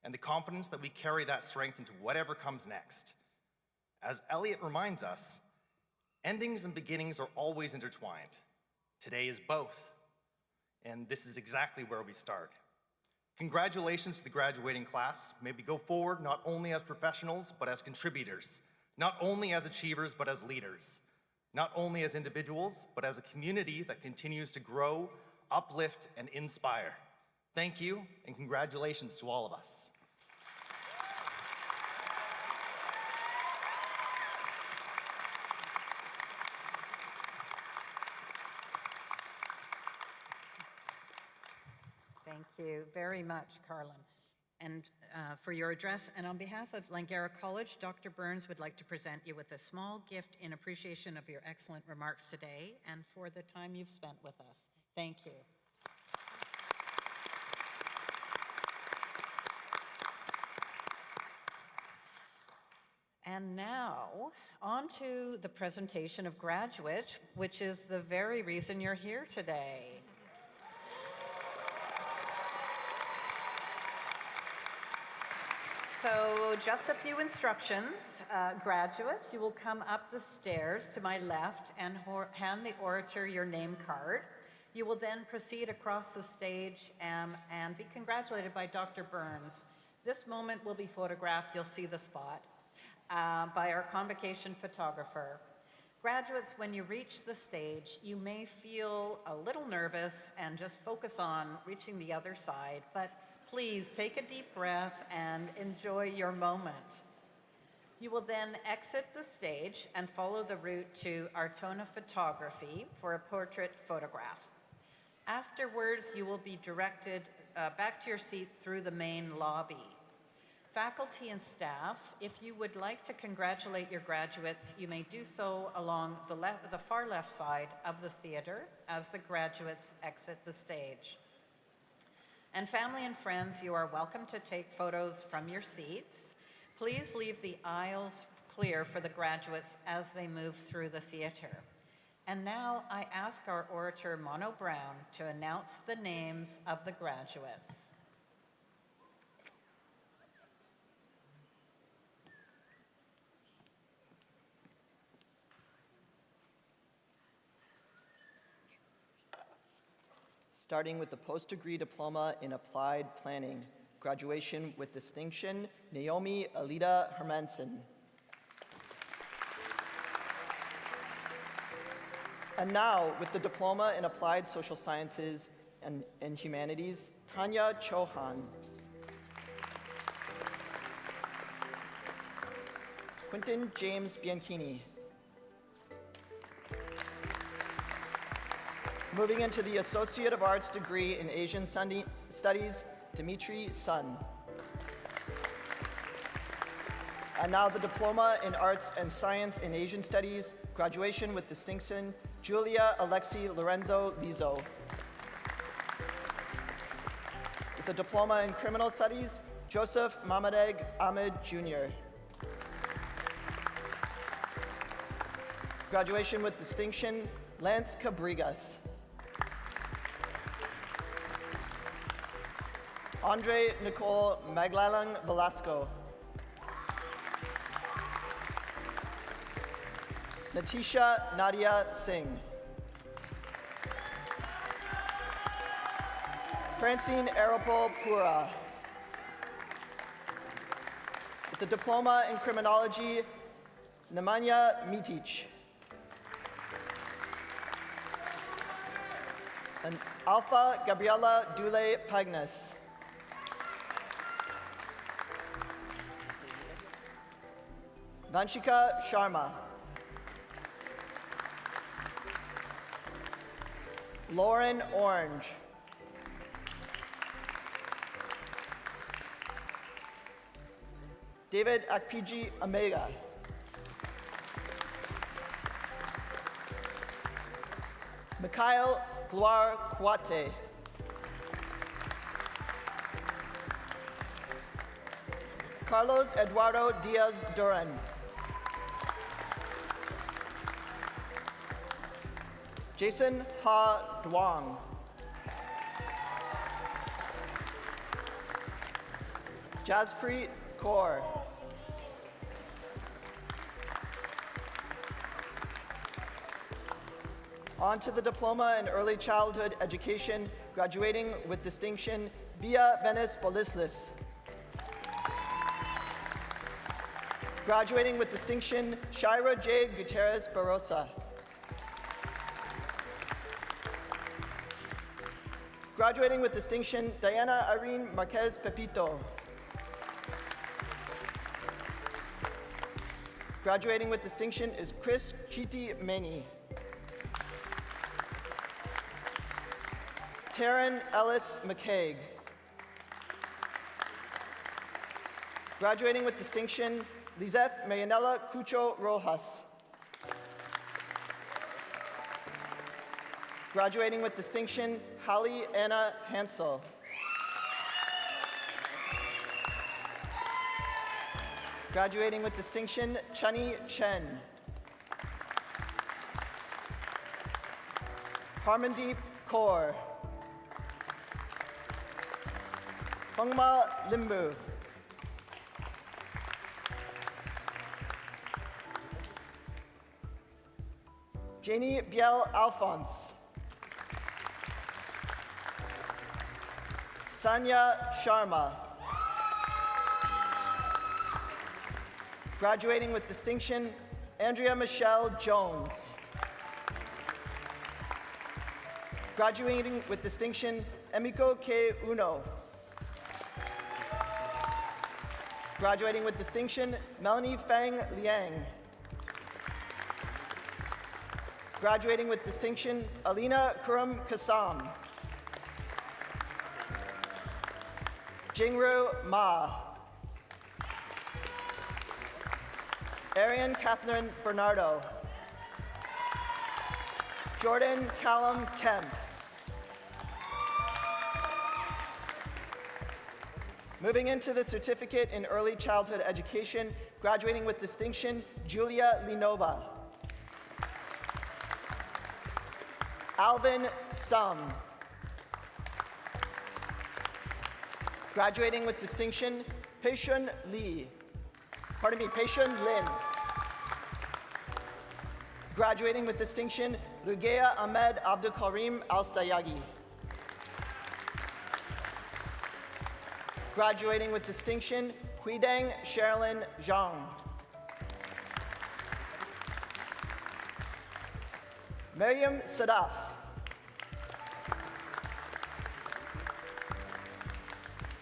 and the confidence that we carry that strength into whatever comes next. As Eliot reminds us, endings and beginnings are always intertwined. Today is both, and this is exactly where we start. Congratulations to the graduating class. May we go forward not only as professionals, but as contributors, not only as achievers, but as leaders, not only as individuals, but as a community that continues to grow, uplift, and inspire. Thank you, and congratulations to all of us. Thank you very much, Carlin, and for your address. And on behalf of Langara College, Dr. Burns would like to present you with a small gift in appreciation of your excellent remarks today and for the time you've spent with us. Thank you. And now, on to the presentation of graduates, which is the very reason you're here today. So just a few instructions. Graduates, you will come up the stairs to my left and hand the orator your name card. You will then proceed across the stage and be congratulated by Dr. Burns. This moment will be photographed, you'll see the spot, by our convocation photographer. Graduates, when you reach the stage, you may feel a little nervous and just focus on reaching the other side, but please take a deep breath and enjoy your moment. You will then exit the stage and follow the route to Artona Photography for a portrait photograph. Afterwards, you will be directed back to your seats through the main lobby. Faculty and staff, if you would like to congratulate your graduates, you may do so along the far left side of the theater as the graduates exit the stage. And family and friends, you are welcome to take photos from your seats. Please leave the aisles clear for the graduates as they move through the theater. And now I ask our orator, Mono Brown, to announce the names of the graduates. Starting with the post-degree diploma in applied planning, graduation with distinction, Naomi Alida Hermansen. And now, with the diploma in applied social sciences and humanities, Tanya Chauhan. Quinton James Bianchini. Moving into the Associate of Arts degree in Asian Studies, Dimitri Sun. And now the Diploma in Arts and Science in Asian Studies, graduation with distinction, Julia Alexi Lorenzo Lizo. With the Diploma in Criminal Studies, Joseph Mamadeg Ahmed Jr. Graduation with distinction, Lance Cabrigas. Andre Nicole Maglalang Velasco. Natisha Nadia Singh. Francine Arapol Pura. With the Diploma in Criminology, Nemanja Mitic. And Alpha Gabriela Dule Pagnas. Vanshika Sharma. Lauren Orange. David Akpiji Omega. Mikhail Gloire Kwate. Carlos Eduardo Diaz Duran. Jason Ha Duong. Jaspreet Kaur. On to the Diploma in Early Childhood Education, graduating with distinction, Via Venice Bolislis. Graduating with distinction, Shira J. Gutierrez Barosa. Graduating with distinction, Diana Irene Marquez Pepito. Graduating with distinction is Chris Chiti Meni. Taryn Ellis McCaig. Graduating with distinction, Lizeth Marianela Cucho Rojas. Graduating with distinction, Hallie Anna Hansel. Graduating with distinction, Chani Chen. Harmandeep Kaur. Hongma Limbu. Janie Biel Alphonse. Sanya Sharma. Graduating with distinction, Andrea Michelle Jones. Graduating with distinction, Emiko K. Uno. Graduating with distinction, Melanie Fang Liang. Graduating with distinction, Alina Kurum Kassam. Jingru Ma. Arian Catherine Bernardo. Jordan Callum Kemp. Moving into the Certificate in Early Childhood Education, graduating with distinction, Julia Linova. Alvin Sum. Graduating with distinction, Peishun Lin. Graduating with distinction, Rugeya Ahmed Abdul Karim Al-Sayagi. Graduating with distinction, Huideng Sherilyn Zhang. Miriam Sadaf.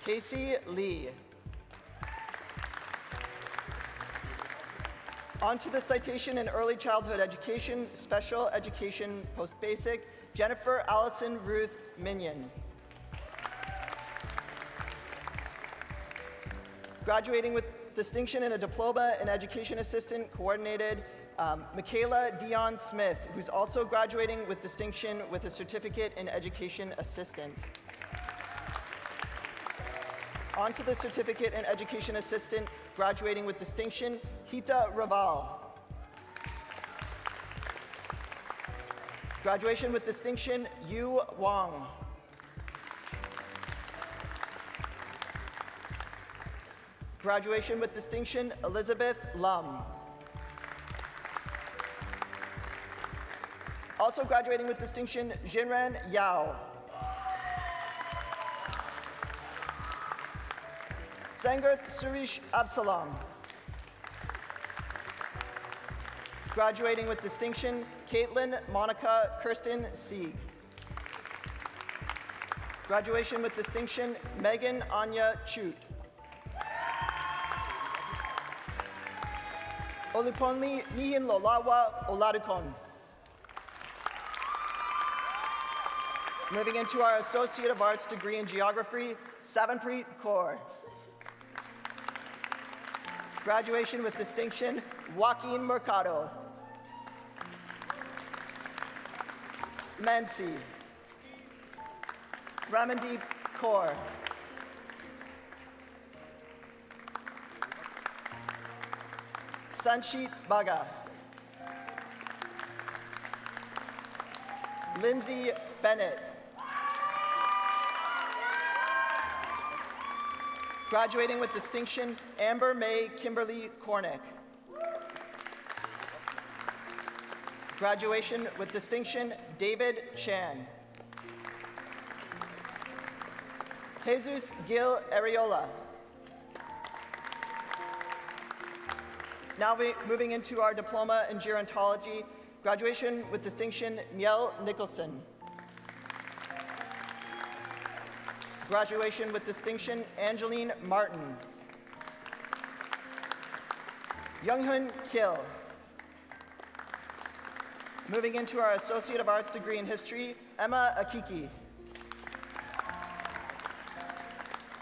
Casey Lee. On to the citation in early childhood education, special education, post-basic, Jennifer Allison Ruth Minion. Graduating with distinction in a diploma in education assistant coordinated, Michaela Dion Smith, who's also graduating with distinction with a certificate in education assistant. On to the certificate in education assistant, graduating with distinction, Hita Raval. Graduation with distinction, Yu Wang. Graduation with distinction, Elizabeth Lum. Also graduating with distinction, Jinren Yao. Sangarth Suresh Absalam. Graduating with distinction, Caitlin Monica Kirsten Sieg. Graduation with distinction, Megan Anya Chute. Oluponli Nihin Lolawa Oladukon. Moving into our Associate of Arts degree in Geography, Savanpreet Kaur. Graduation with distinction, Joaquin Mercado. Mansi. Ramandeep Kaur. Sanchit Baga. Lindsay Bennett. Graduating with distinction, Amber May Kimberly Cornick. Graduation with distinction, David Chan. Jesus Gil Areola. Now moving into our diploma in gerontology, graduation with distinction, Miel Nicholson. Graduation with distinction, Angeline Martin. Younghoon Kil. Moving into our Associate of Arts degree in History, Emma Akiki.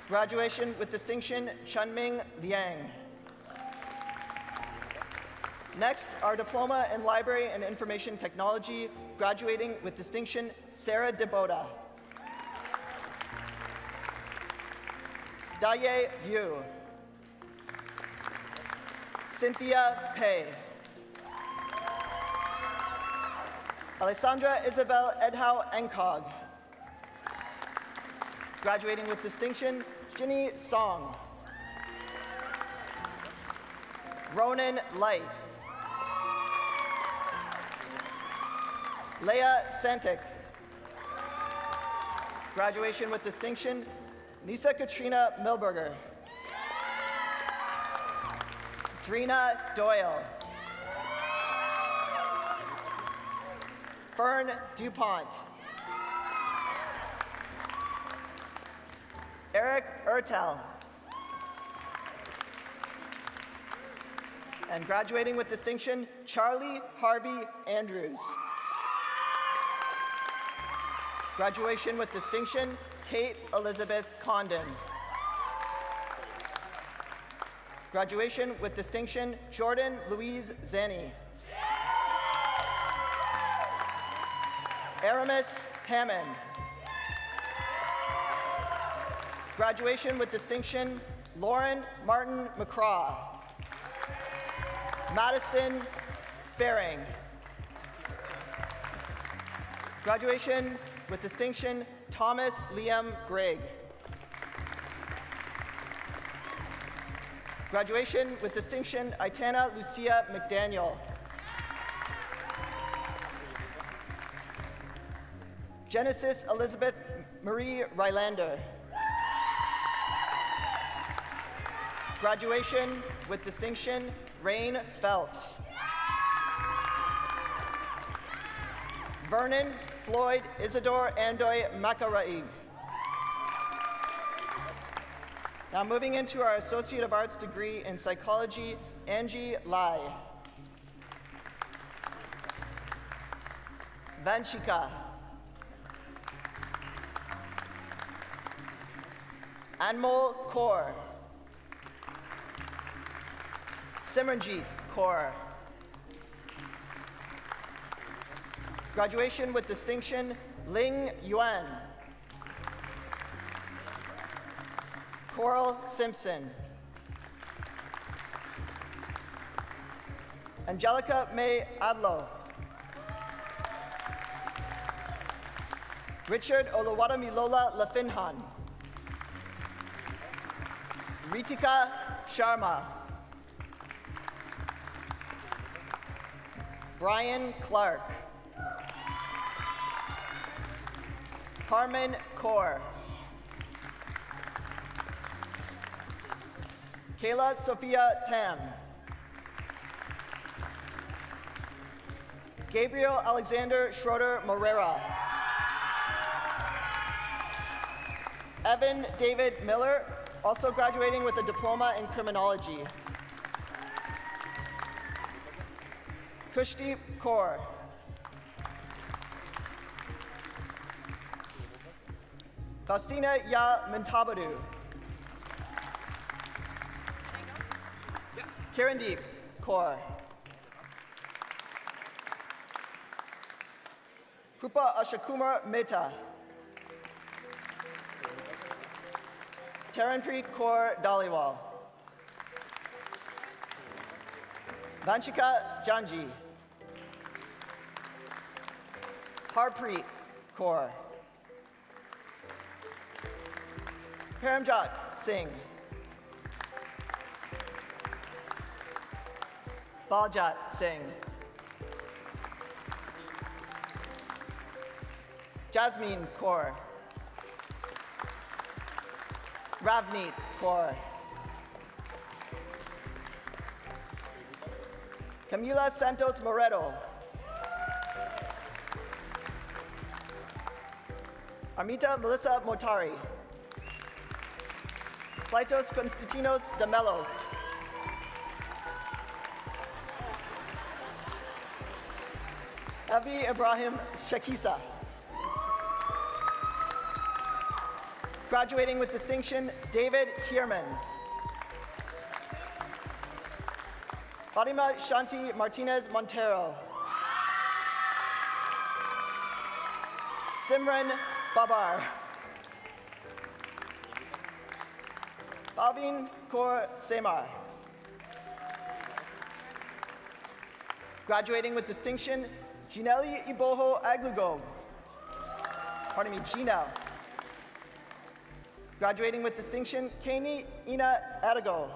Graduation with distinction, Chunming Liang. Next, our diploma in Library and Information Technology, graduating with distinction, Sarah Deboda. Daye Yu. Cynthia Pei. Alessandra Isabel Edhow Enkog. Graduating with distinction, Ginny Song. Ronan Light. Leah Santik. Graduation with distinction, Nisa Katrina Milberger. Drina Doyle. Fern DuPont. Eric Ertel. And graduating with distinction, Charlie Harvey Andrews. Graduation with distinction, Kate Elizabeth Condon. Graduation with distinction, Jordan Louise Zanny. Aramis Hammond. Graduation with distinction, Lauren Martin McCraw. Madison Faring. Graduation with distinction, Thomas Liam Gregg. Graduation with distinction, Itana Lucia McDaniel. Genesis Elizabeth Marie Rylander. Graduation with distinction, Rain Phelps. Vernon Floyd Isidore Andoy Makarai. Now moving into our Associate of Arts degree in Psychology, Angie Lai. Vanshika. Anmol Kaur. Simranjeet Kaur. Graduation with distinction, Ling Yuan. Coral Simpson. Angelica May Adlo. Richard Oluwadamilola Lafinhan. Ritika Sharma. Brian Clark. Carmen Kaur. Kayla Sophia Tam. Gabriel Alexander Schroeder Morera. Evan David Miller, also graduating with a diploma in criminology. Kushdeep Kaur. Faustina Ya Mintabadu. Kirandeep Kaur. Krupa Ashakumar Mehta. Taranpreet Kaur Dhaliwal. Vanshika Janji. Harpreet Kaur. Paramjot Singh. Baljot Singh. Jasmine Kaur. Ravneet Kaur. Camila Santos Moreto. Armita Melissa Motari. Plaitos Constantinos de Melos. Avi Ibrahim Shakisa. Graduating with distinction, David Hierman. Fatima Shanti Martinez Montero. Simran Babar. Balvin Kaur Semar. Graduating with distinction, Ginelli Iboho Aglugo. Pardon me, Gina. Graduating with distinction, Kani Ina Arago.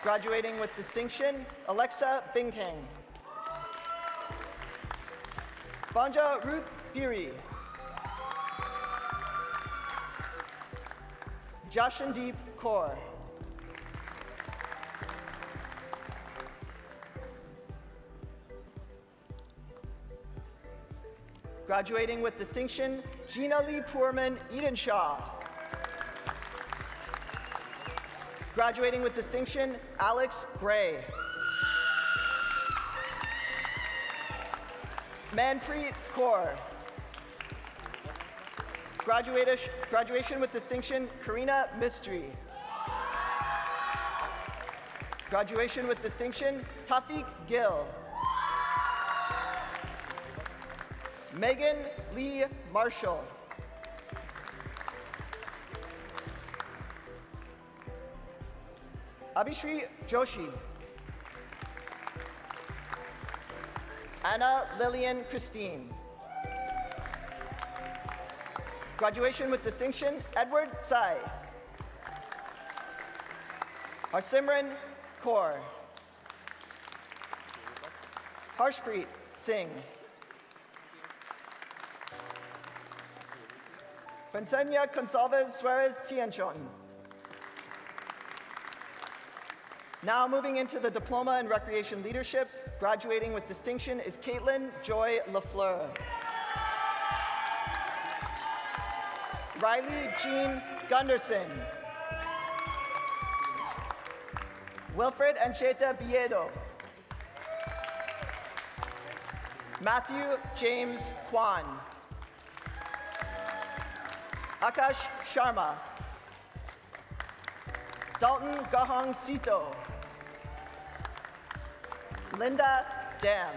Graduating with distinction, Alexa Bingkang. Banja Ruth Biri. Jashandeep Kaur. Graduating with distinction, Gina Lee Poorman Edenshaw. Graduating with distinction, Alex Gray. Manpreet Kaur. Graduation with distinction, Karina Mistry. Graduation with distinction, Tafiq Gill. Megan Lee Marshall. Abhishri Joshi. Anna Lillian Christine. Graduation with distinction, Edward Tsai. Harsimran Kaur. Harshpreet Singh. Francenia Consalves Suarez Tianchon. Now moving into the Diploma in Recreation Leadership, graduating with distinction is Caitlin Joy LaFleur. Riley Jean Gunderson. Wilfred Ancheta Biedo. Matthew James Kwan. Akash Sharma. Dalton Gahong Sito. Linda Dam.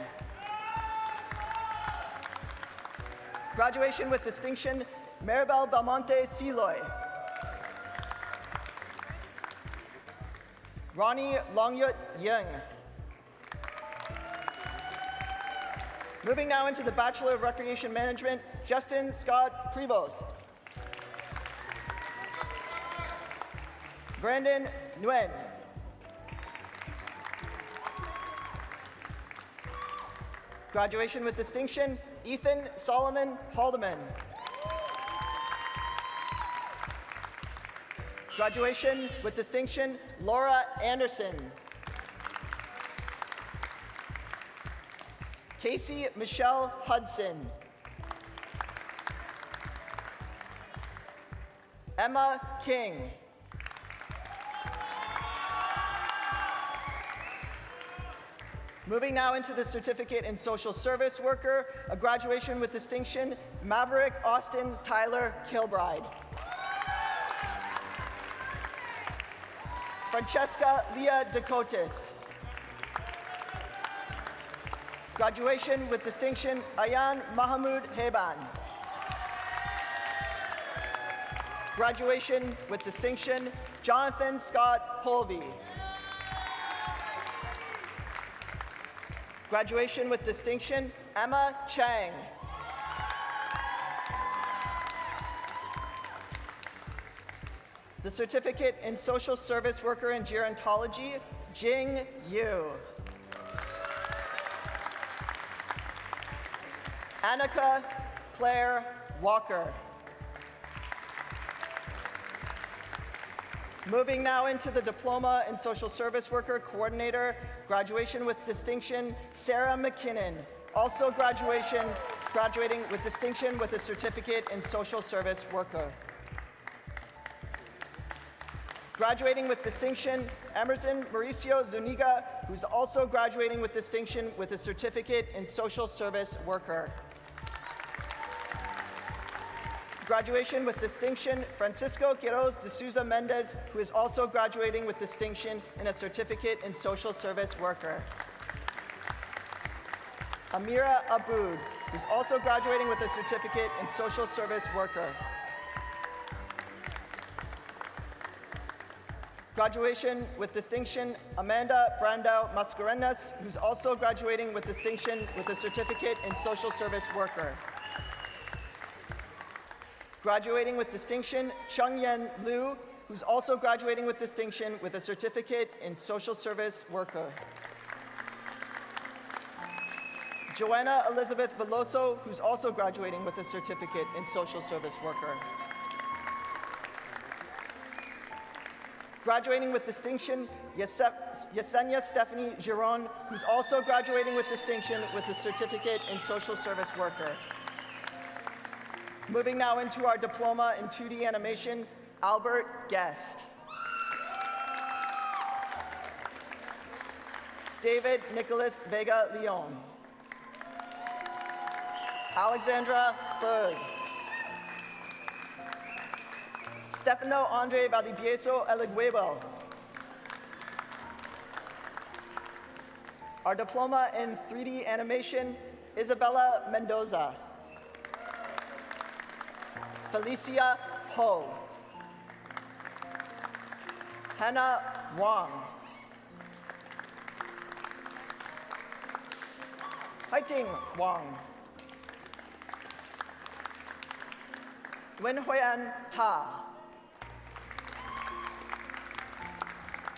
Graduation with distinction, Maribel Belmonte Siloy. Ronnie Longyut Young. Moving now into the Bachelor of Recreation Management, Justin Scott Prevost. Brandon Nguyen. Graduation with distinction, Ethan Solomon Haldeman. Graduation with distinction, Laura Anderson. Casey Michelle Hudson. Emma King. Moving now into the Certificate in Social Service Worker, a graduation with distinction, Maverick Austin Tyler Kilbride. Francesca Leah Dakotis. Graduation with distinction, Ayan Mahamud Heban. Graduation with distinction, Jonathan Scott Polvey. Graduation with distinction, Emma Chang. The Certificate in Social Service Worker and Gerontology, Jing Yu. Annika Claire Walker. Moving now into the Diploma in Social Service Worker Coordinator, graduation with distinction, Sarah McKinnon. Also graduating with distinction with a Certificate in Social Service Worker. Graduating with distinction, Emerson Mauricio Zuniga, who's also graduating with distinction with a Certificate in Social Service Worker. Graduation with distinction, Francisco Quiroz de Souza Mendez, who is also graduating with distinction in a Certificate in Social Service Worker. Amira Aboud, who's also graduating with a Certificate in Social Service Worker. Graduation with distinction, Amanda Brandau Mascarenas, who's also graduating with distinction with a Certificate in Social Service Worker. Graduating with distinction, Chungyen Liu, who's also graduating with distinction with a Certificate in Social Service Worker. Joanna Elizabeth Veloso, who's also graduating with a Certificate in Social Service Worker. Graduating with distinction, Yesenia Stephanie Giron, who's also graduating with distinction with a Certificate in Social Service Worker. Moving now into our Diploma in 2D Animation, Albert Guest. David Nicholas Vega Leon. Alexandra Berg. Stefano Andre Valdivieso Eligüebo. Our Diploma in 3D Animation, Isabella Mendoza. Felicia Ho. Hannah Wang. Haiting Wang. Wenhuian Ta.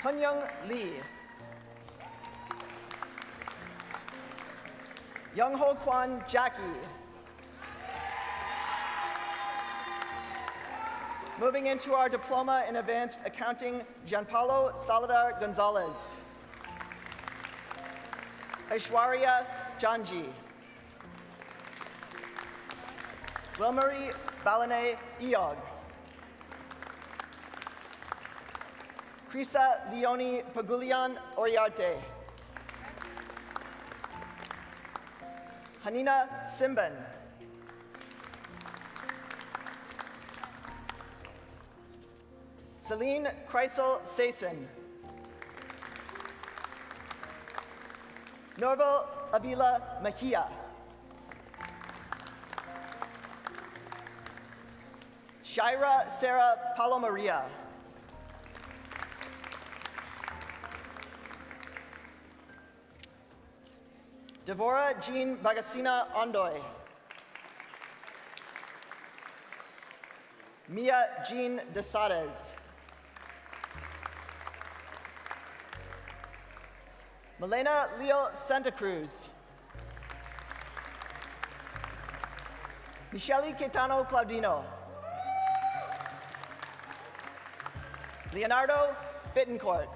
Hunyung Lee. Youngho Kwan Jackie. Moving into our Diploma in Advanced Accounting, Gianpaolo Saladar Gonzalez. Aishwarya Janji. Wilmarie Balane Iog. Krisa Leoni Pagulian Oriarte. Hanina Simban. Celine Kreisel Sason. Norval Avila Mejia. Shaira Sarah Palomaria. Devora Jean Bagasina Ondoy. Mia Jean Desades. Milena Leo Santa Cruz. Michele Caetano Claudino. Leonardo Bittencourt.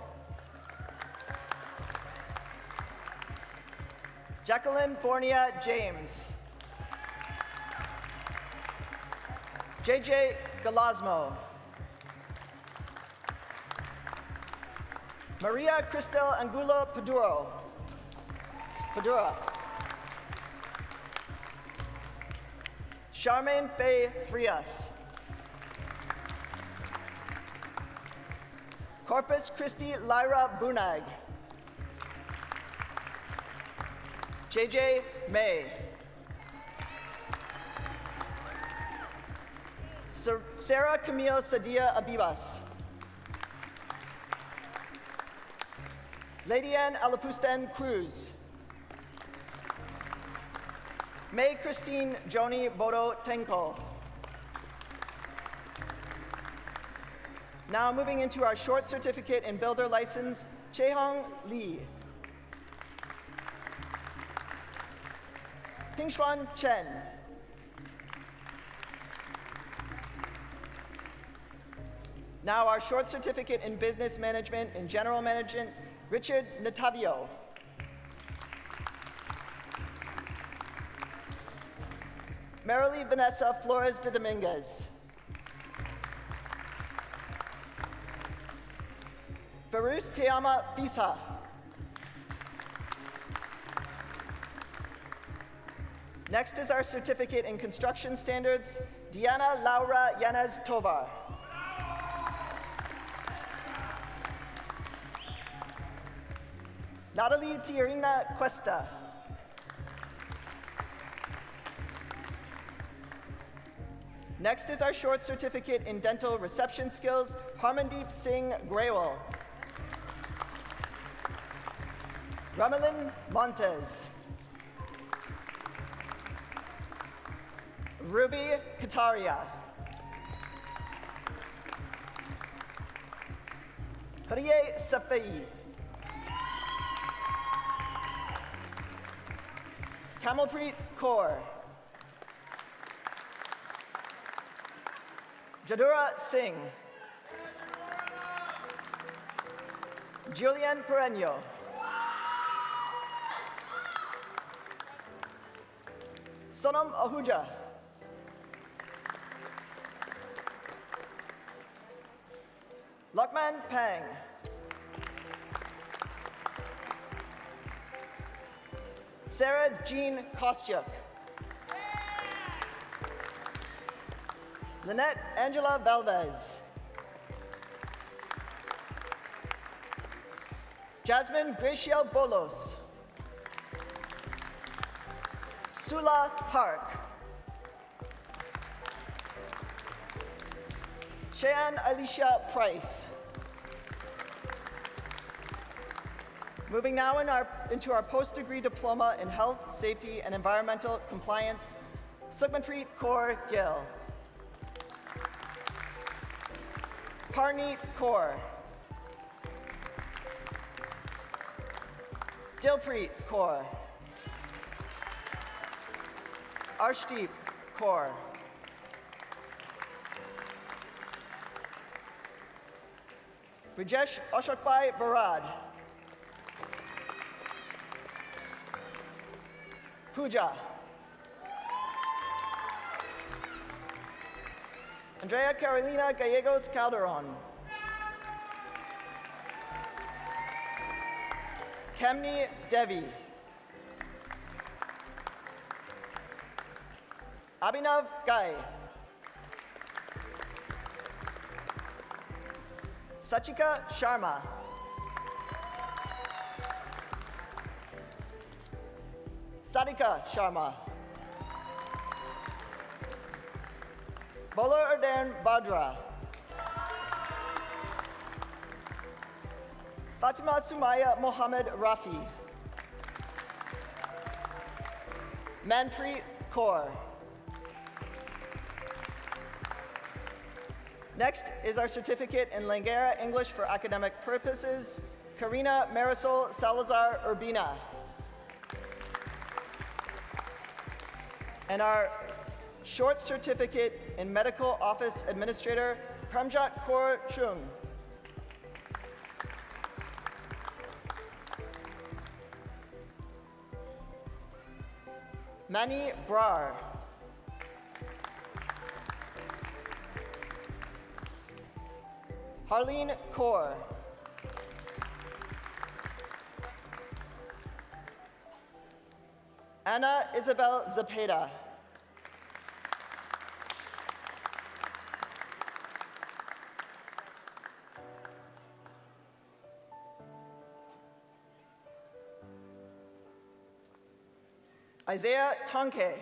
Jacqueline Fornia James. JJ Galasmo. Maria Cristel Angulo Padura. Charmaine Faye Frias. Corpus Christi Lyra Brunag. JJ May. Sarah Camille Sadia Abibas. Lady Ann Alapusten Cruz. May Christine Joni Bodo Tenko. Now moving into our short certificate and builder license, Chehong Lee. Tingshuan Chen. Now our short certificate in business management and general management, Richard Natavio. Marilee Vanessa Flores de Dominguez. Farus Teama Fisa. Next is our certificate in construction standards, Diana Laura Yanez Tovar. Natalie Tiarina Cuesta. Next is our short certificate in dental reception skills, Harmandeep Singh Grewal. Ramelin Montes. Ruby Kataria. Hariye Safai. Kamalpreet Kaur. Jadura Singh. Julian Pereño. Sonam Ahuja. Lokman Pang. Sarah Jean Kostyuk. Lynette Angela Valdez. Jasmine Graciel Bolos. Sula Park. Cheyenne Alicia Price. Moving now into our post-degree diploma in health, safety, and environmental compliance, Sukhmanpreet Kaur Gill. Parneet Kaur. Dilpreet Kaur. Arshdeep Kaur. Rajesh Ashokbhai Barad. Pooja. Andrea Carolina Gallegos Calderon. Kemni Devi. Abhinav Gai. Sachika Sharma. Sadika Sharma. Bola Ardern Badra. Fatima Sumaya Mohammed Rafi. Manpreet Kaur. Next is our certificate in Langara English for academic purposes, Karina Marisol Salazar Urbina. And our short certificate in medical office administrator, Pramjot Kaur Chung. Mani Brar. Harleen Kaur. Anna Isabel Zepeda. Isaiah Tonke.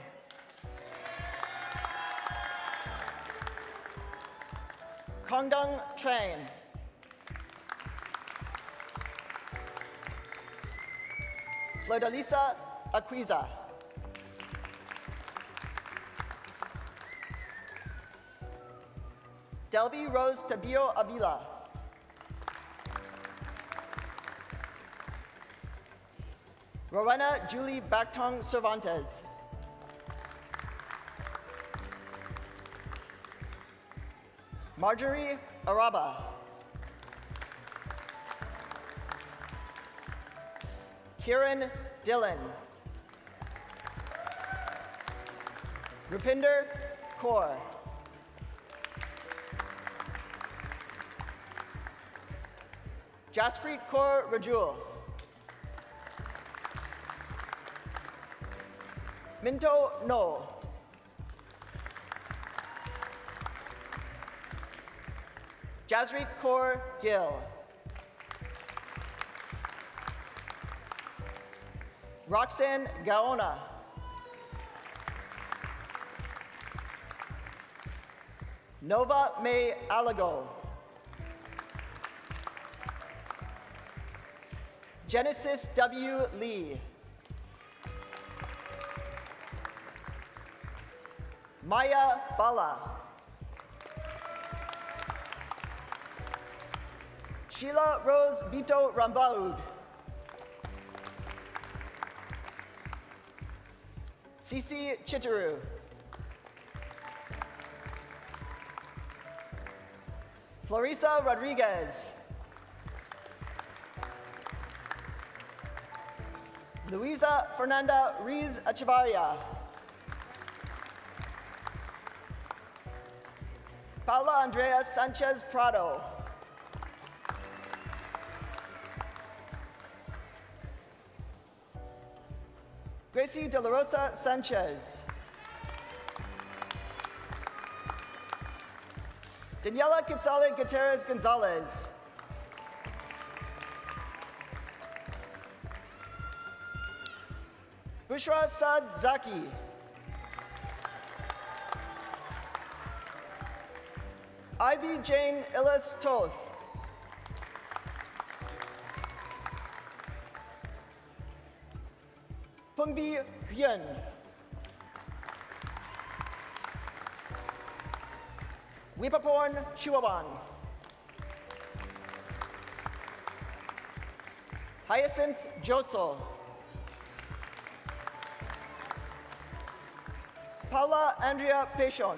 Kongdong Train. Flordalisa Aquiza. Delvi Rose Tabio Avila. Rowena Julie Bactong Cervantes. Marjorie Araba. Kieran Dillon. Rupinder Kaur. Jaspreet Kaur Rajul. Minto No. Jaspreet Kaur Gill. Roxanne Gaona. Nova May Alago. Genesis W. Lee. Maya Bala. Sheila Rose Vito Rambaud. Cici Chitaru. Florisa Rodriguez. Luisa Fernanda Riz Echevarria. Paula Andrea Sanchez Prado. Gracie De La Rosa Sanchez. Daniela Quetzale Gutierrez Gonzalez. Bushra Saad Zaki. Ivy Jane Illis Toth. Pungvi Hyun. Wipaporn Chiwaban. Hyacinth Josel. Paula Andrea Pechon.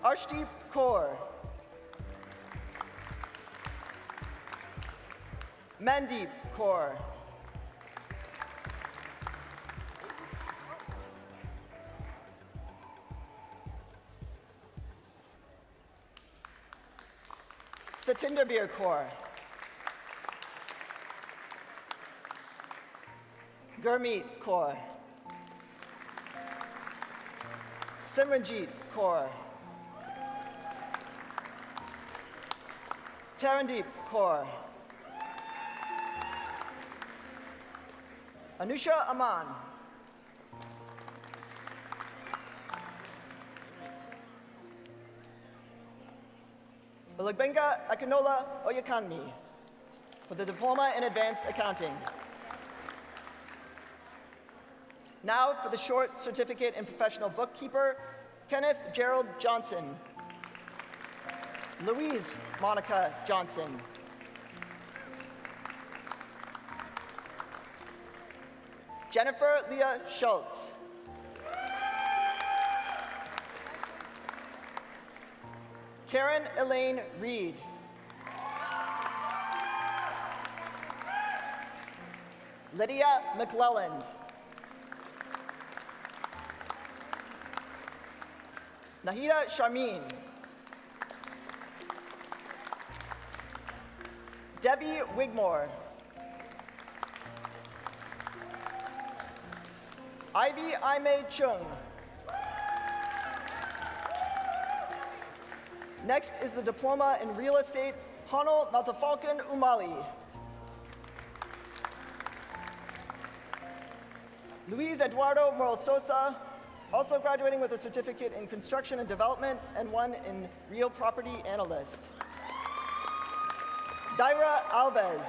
Arshdeep Kaur. Mandeep Kaur. Satinderbir Kaur. Gurmeet Kaur. Simranjeet Kaur. Tarandeep Kaur. Anusha Aman. Olugbenga Akinola Oyakanmi for the Diploma in Advanced Accounting. Now for the Short Certificate in Professional Bookkeeper, Kenneth Gerald Johnson. Louise Monica Johnson. Jennifer Leah Schultz. Karen Elaine Reed. Lydia McClelland. Nahida Sharmeen. Debbie Wigmore. Ivy Aimee Chung. Next is the Diploma in Real Estate, Hanal Maltafalcon Umali. Luis Eduardo Moral Sosa, also graduating with a certificate in Construction and Development and one in Real Property Analyst. Daira Alves.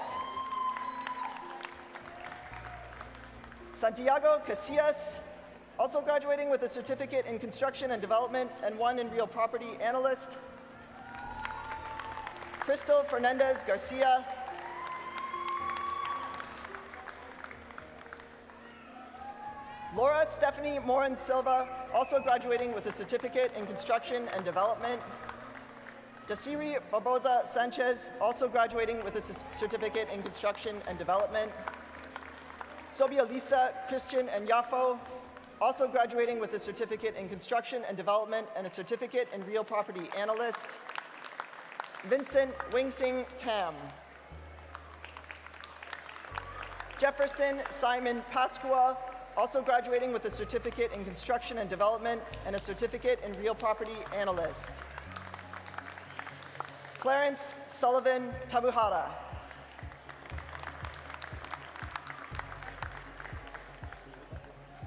Santiago Casillas, also graduating with a certificate in Construction and Development and one in Real Property Analyst. Crystal Fernandez Garcia. Laura Stephanie Morin Silva, also graduating with a certificate in Construction and Development. Dasiri Barboza Sanchez, also graduating with a certificate in Construction and Development. Sobia Lisa Christian and Yafo, also graduating with a certificate in Construction and Development and a certificate in Real Property Analyst. Vincent Wingsing Tam. Jefferson Simon Pascua, also graduating with a certificate in Construction and Development and a certificate in Real Property Analyst. Clarence Sullivan Tabuhara.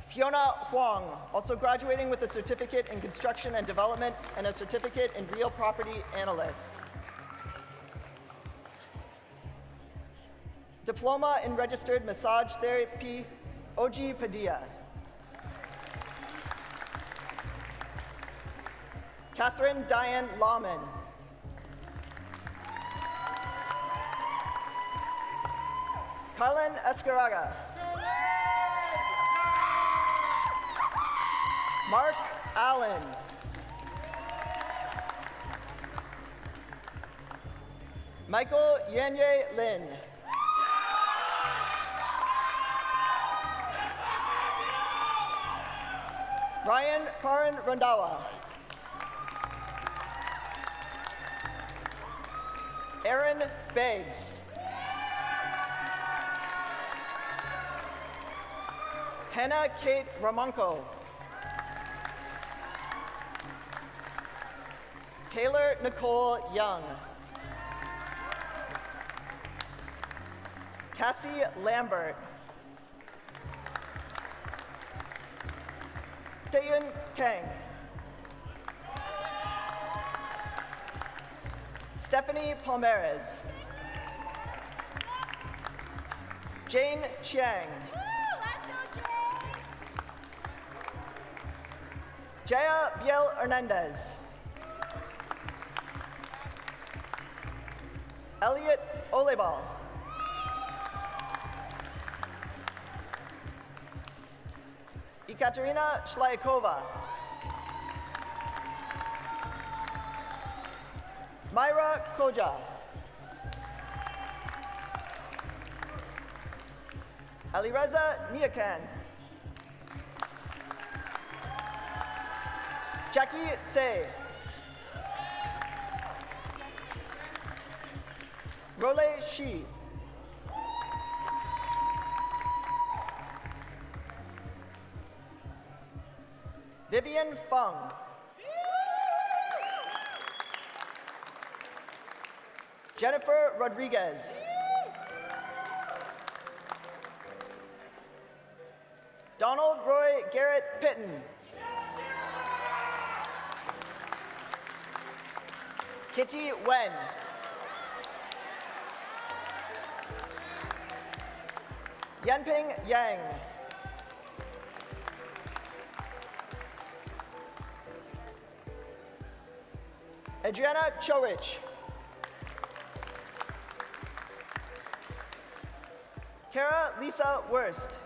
Fiona Huang, also graduating with a certificate in Construction and Development and a certificate in Real Property Analyst. Diploma in Registered Massage Therapy, Oji Padilla. Catherine Diane Lawman. Carlin Escaraga. Mark Allen. Michael Yanye Lin. Ryan Karan Randawa. Aaron Beggs. Hannah Kate Ramonko. Taylor Nicole Young. Cassie Lambert. Taeyun Kang. Stephanie Palmeres. Jane Chiang. Jaya Biel Hernandez. Elliot Olebal. Ekaterina Shlayakova. Myra Koja. Alireza Niakan. Jackie Tse. Role Shi. Vivian Fung. Jennifer Rodriguez. Donald Roy Garrett Pitton. Kitty Wen. Yanping Yang. Adriana Chorich. Kara Lisa Wurst.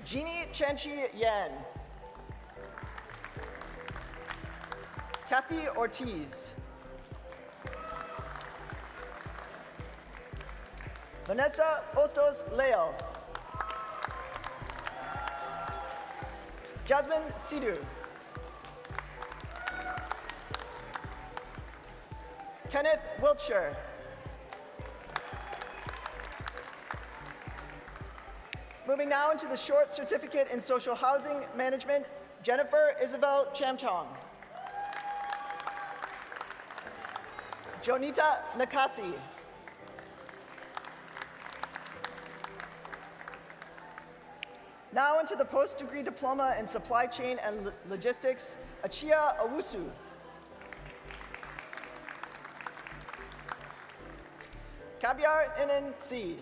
Jeannie Chanchi Yan. Kathy Ortiz. Vanessa Ostos Leo. Jasmine Sidhu. Kenneth Wiltshire. Moving now into the short certificate in social housing management, Jennifer Isabel Chamchong. Jonita Nakasi. Now into the post-degree diploma in supply chain and logistics, Achia Owusu. Kabyar Inen C.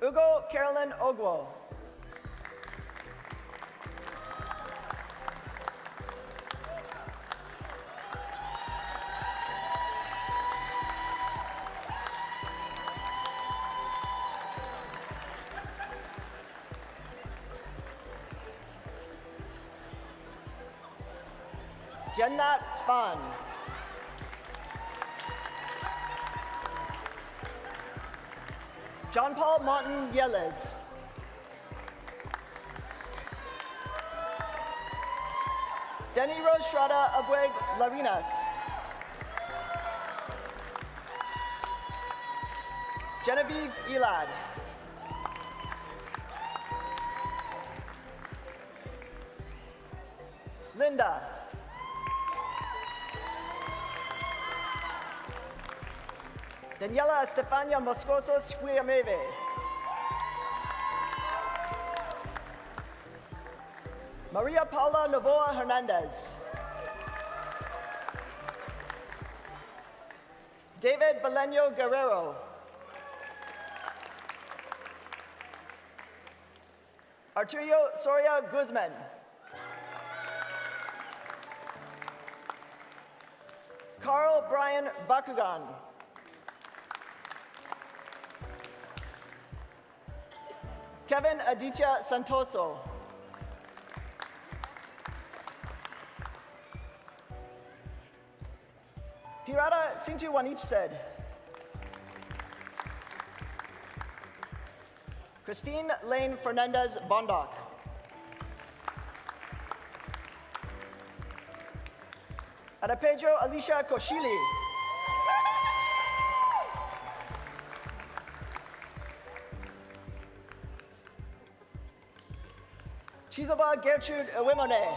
Ugo Carolyn Ogwo. Jannat Fan. John Paul Martin Yeles. Denny Rose Shrada Abweg Larinas. Genevieve Elad. Linda. Daniela Estefania Moscoso Squiameve. Maria Paula Novoa Hernandez. David Beleño Guerrero. Arturo Soria Guzman. Carl Brian Bakugan. Kevin Aditya Santoso. Pirata Sintu Wanich said. Christine Lane Fernandez Bondoc. Adapejo Alicia Koshili. Chizoba Gertrude Ewimone.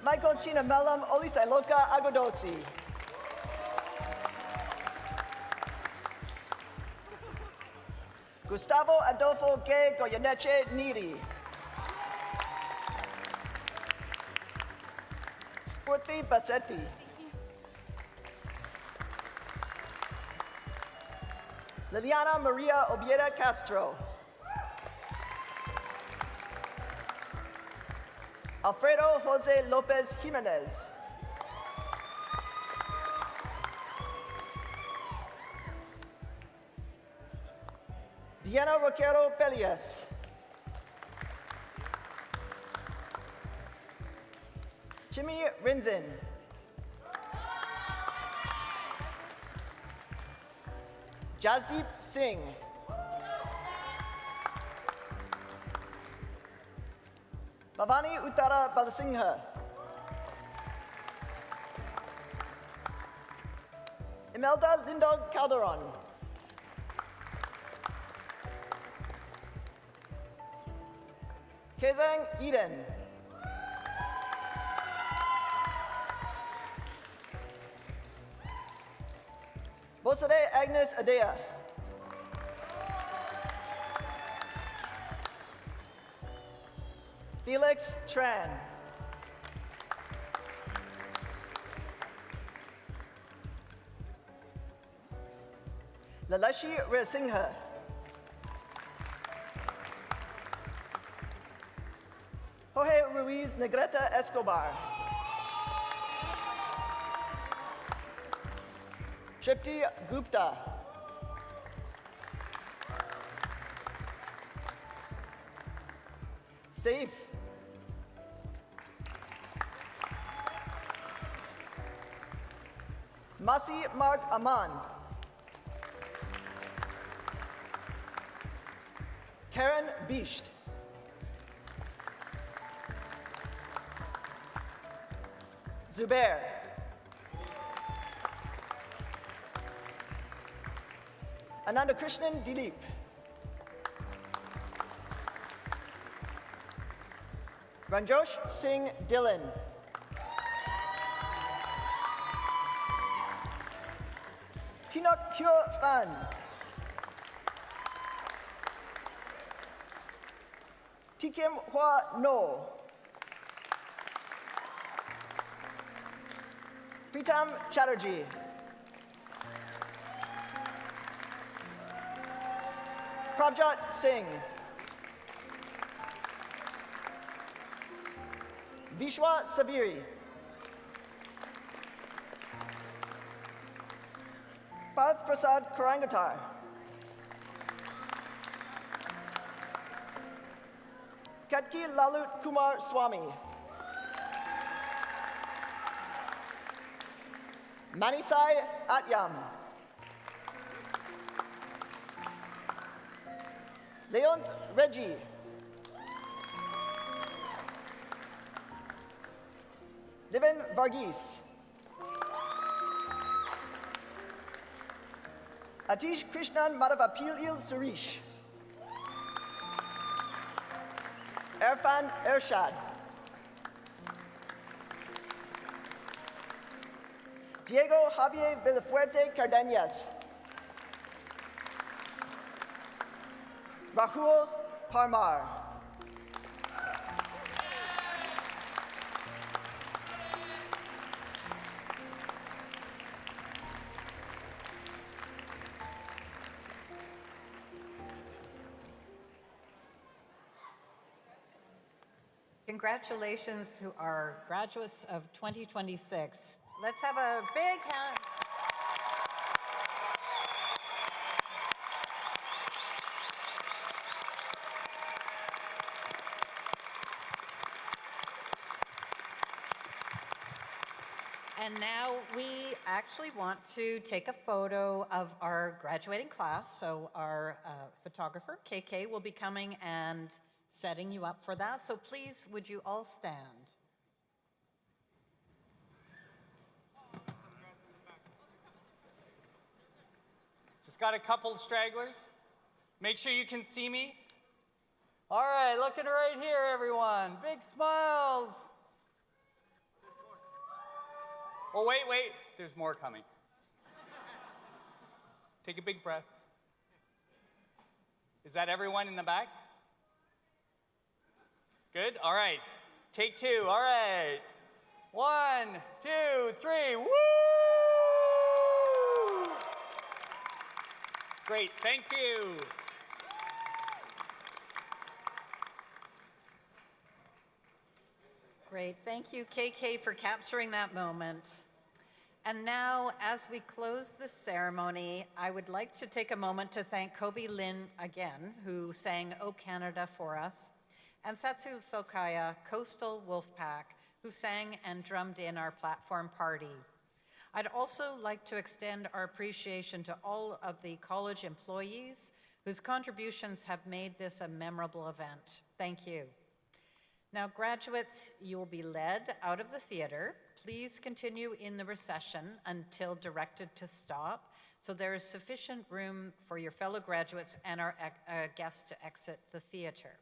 Michael Chinamelam Olisailoka Agodosi. Gustavo Adolfo Gay Goyeneche Niri. Spurti Bassetti. Liliana Maria Obiera Castro. Alfredo Jose Lopez Jimenez. Diana Roquero Pelias. Jimmy Rinzin. Jasdeep Singh. Bhavani Uttara Balasinghe. Imelda Lindog Calderon. Kezang Eden. Bosare Agnes Adea. Felix Tran. Lalashi Resingha. Jorge Ruiz Negreta Escobar. Tripti Gupta. Safe. Masi Mark Aman. Karen Bisht. Zubair. Ananda Krishnan Dilip. Ranjosh Singh Dillon. Tinok Hyo Fan. Tikim Hua No. Pritam Chatterjee. Prabjot Singh. Vishwa Sabiri. Parth Prasad Karangatar. Katki Lalut Kumar Swami. Manisai Atyam. Leons Reggie. Livin Varghese. Atish Krishnan Madhavapilil Surish. Irfan Ershad. Diego Javier Villafuerte Cardenas. Rahul Parmar. Congratulations to our graduates of 2026. Let's have a big hand. And now we actually want to take a photo of our graduating class. So our photographer, KK, will be coming and setting you up for that. So please, would you all stand? Just got a couple of stragglers. Make sure you can see me. All right, looking right here, everyone. Big smiles. Oh, wait, there's more coming. Take a big breath. Is that everyone in the back? Good, all right. Take two, all right. 1, 2, 3, woo! Great, thank you. Great, thank you, KK, for capturing that moment. And now, as we close the ceremony, I would like to take a moment to thank Kobe Lin again, who sang O Canada for us, and Satsu Sokaya, Coastal Wolfpack, who sang and drummed in our platform party. I'd also like to extend our appreciation to all of the college employees whose contributions have made this a memorable event. Thank you. Now, graduates, you will be led out of the theater. Please continue in the recession until directed to stop, so there is sufficient room for your fellow graduates and our guests to exit the theater.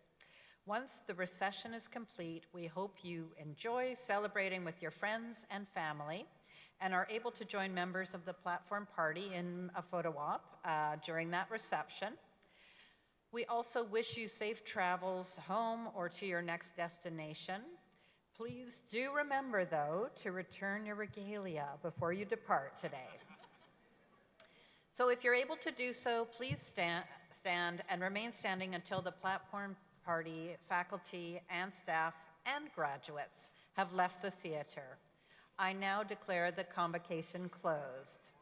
Once the recession is complete, we hope you enjoy celebrating with your friends and family and are able to join members of the platform party in a photo op during that reception. We also wish you safe travels home or to your next destination. Please do remember, though, to return your regalia before you depart today. So if you're able to do so, please stand and remain standing until the platform party, faculty and staff and graduates have left the theater. I now declare the convocation closed.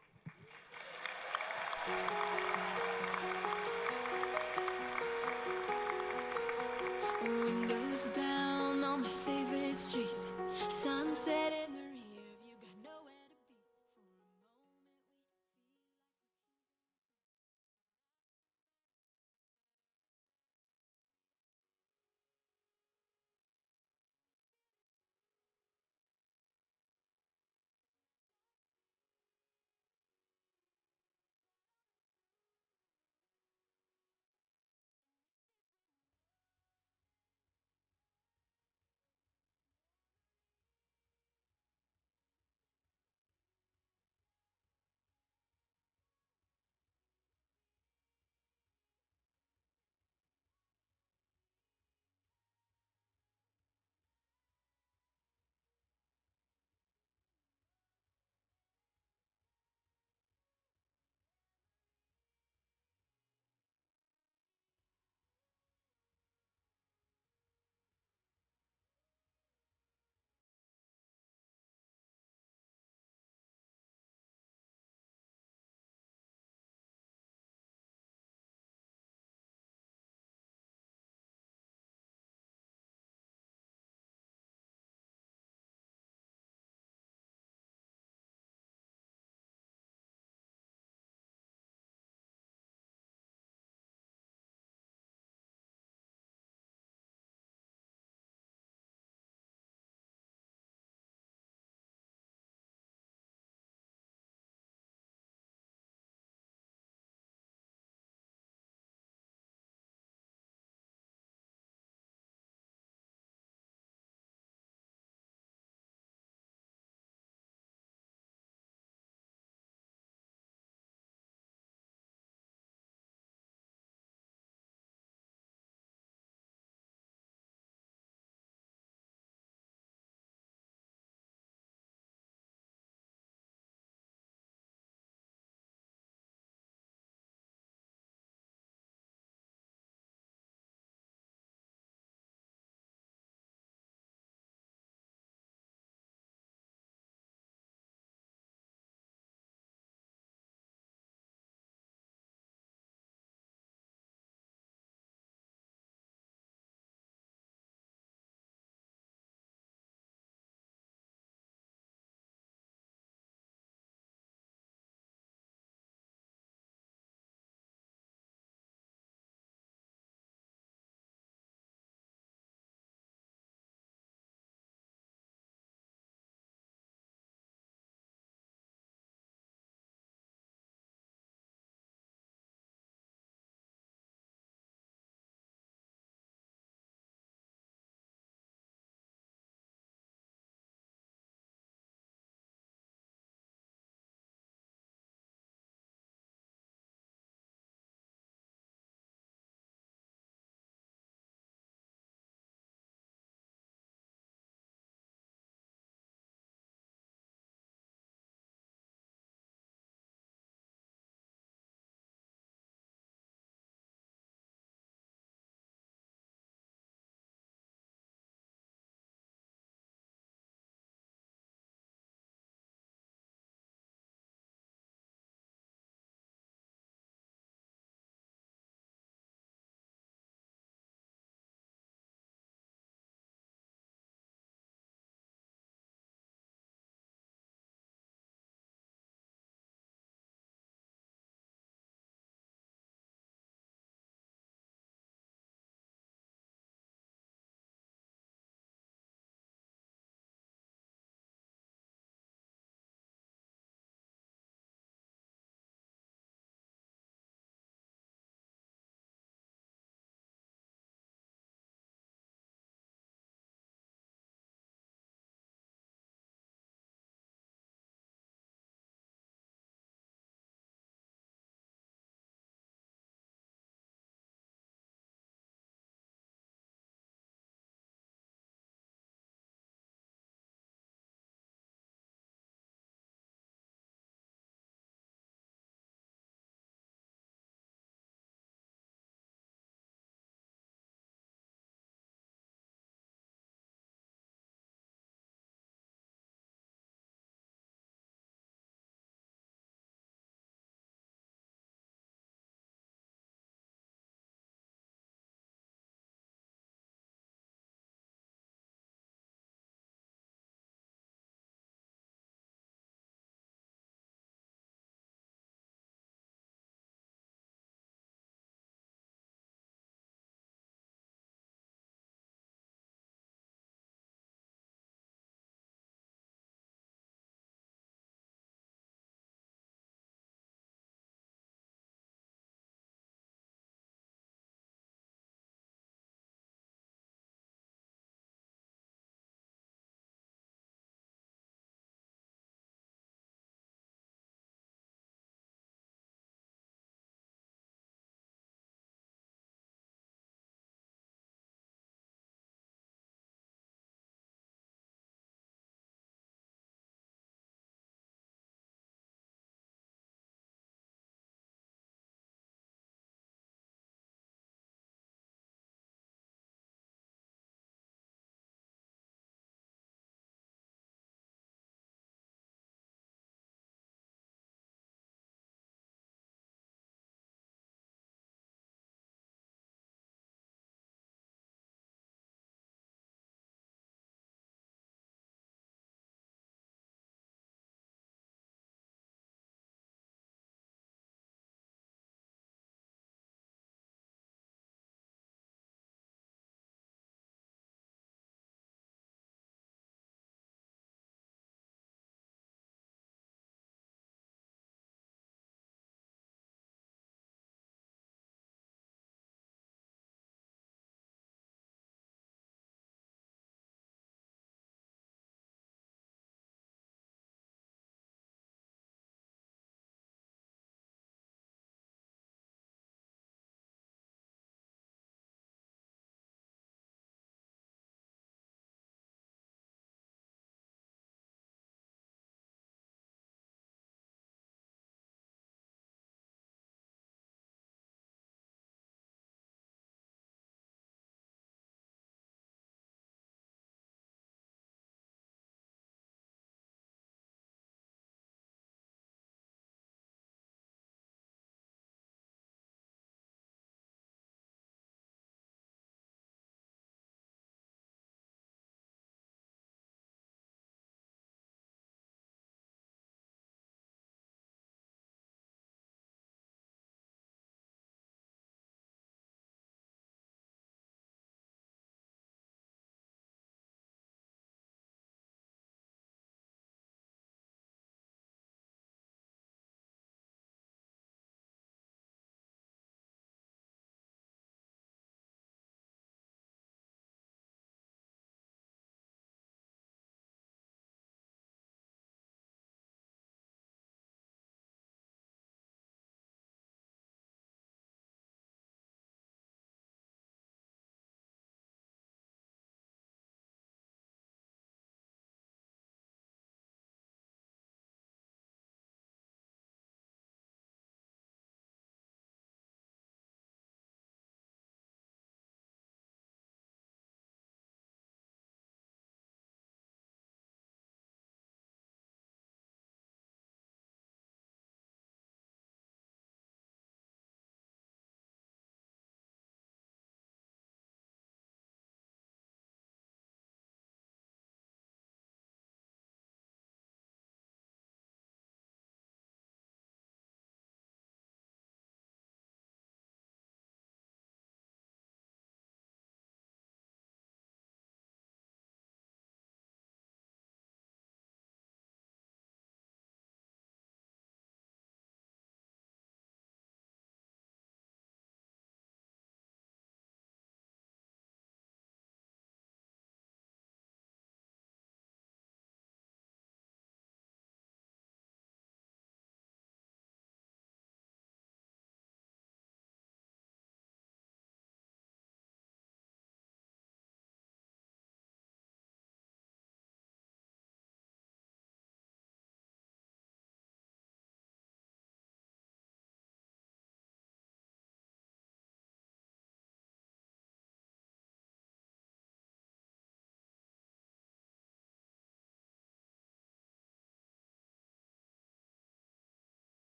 Windows down on my favorite street, sunset.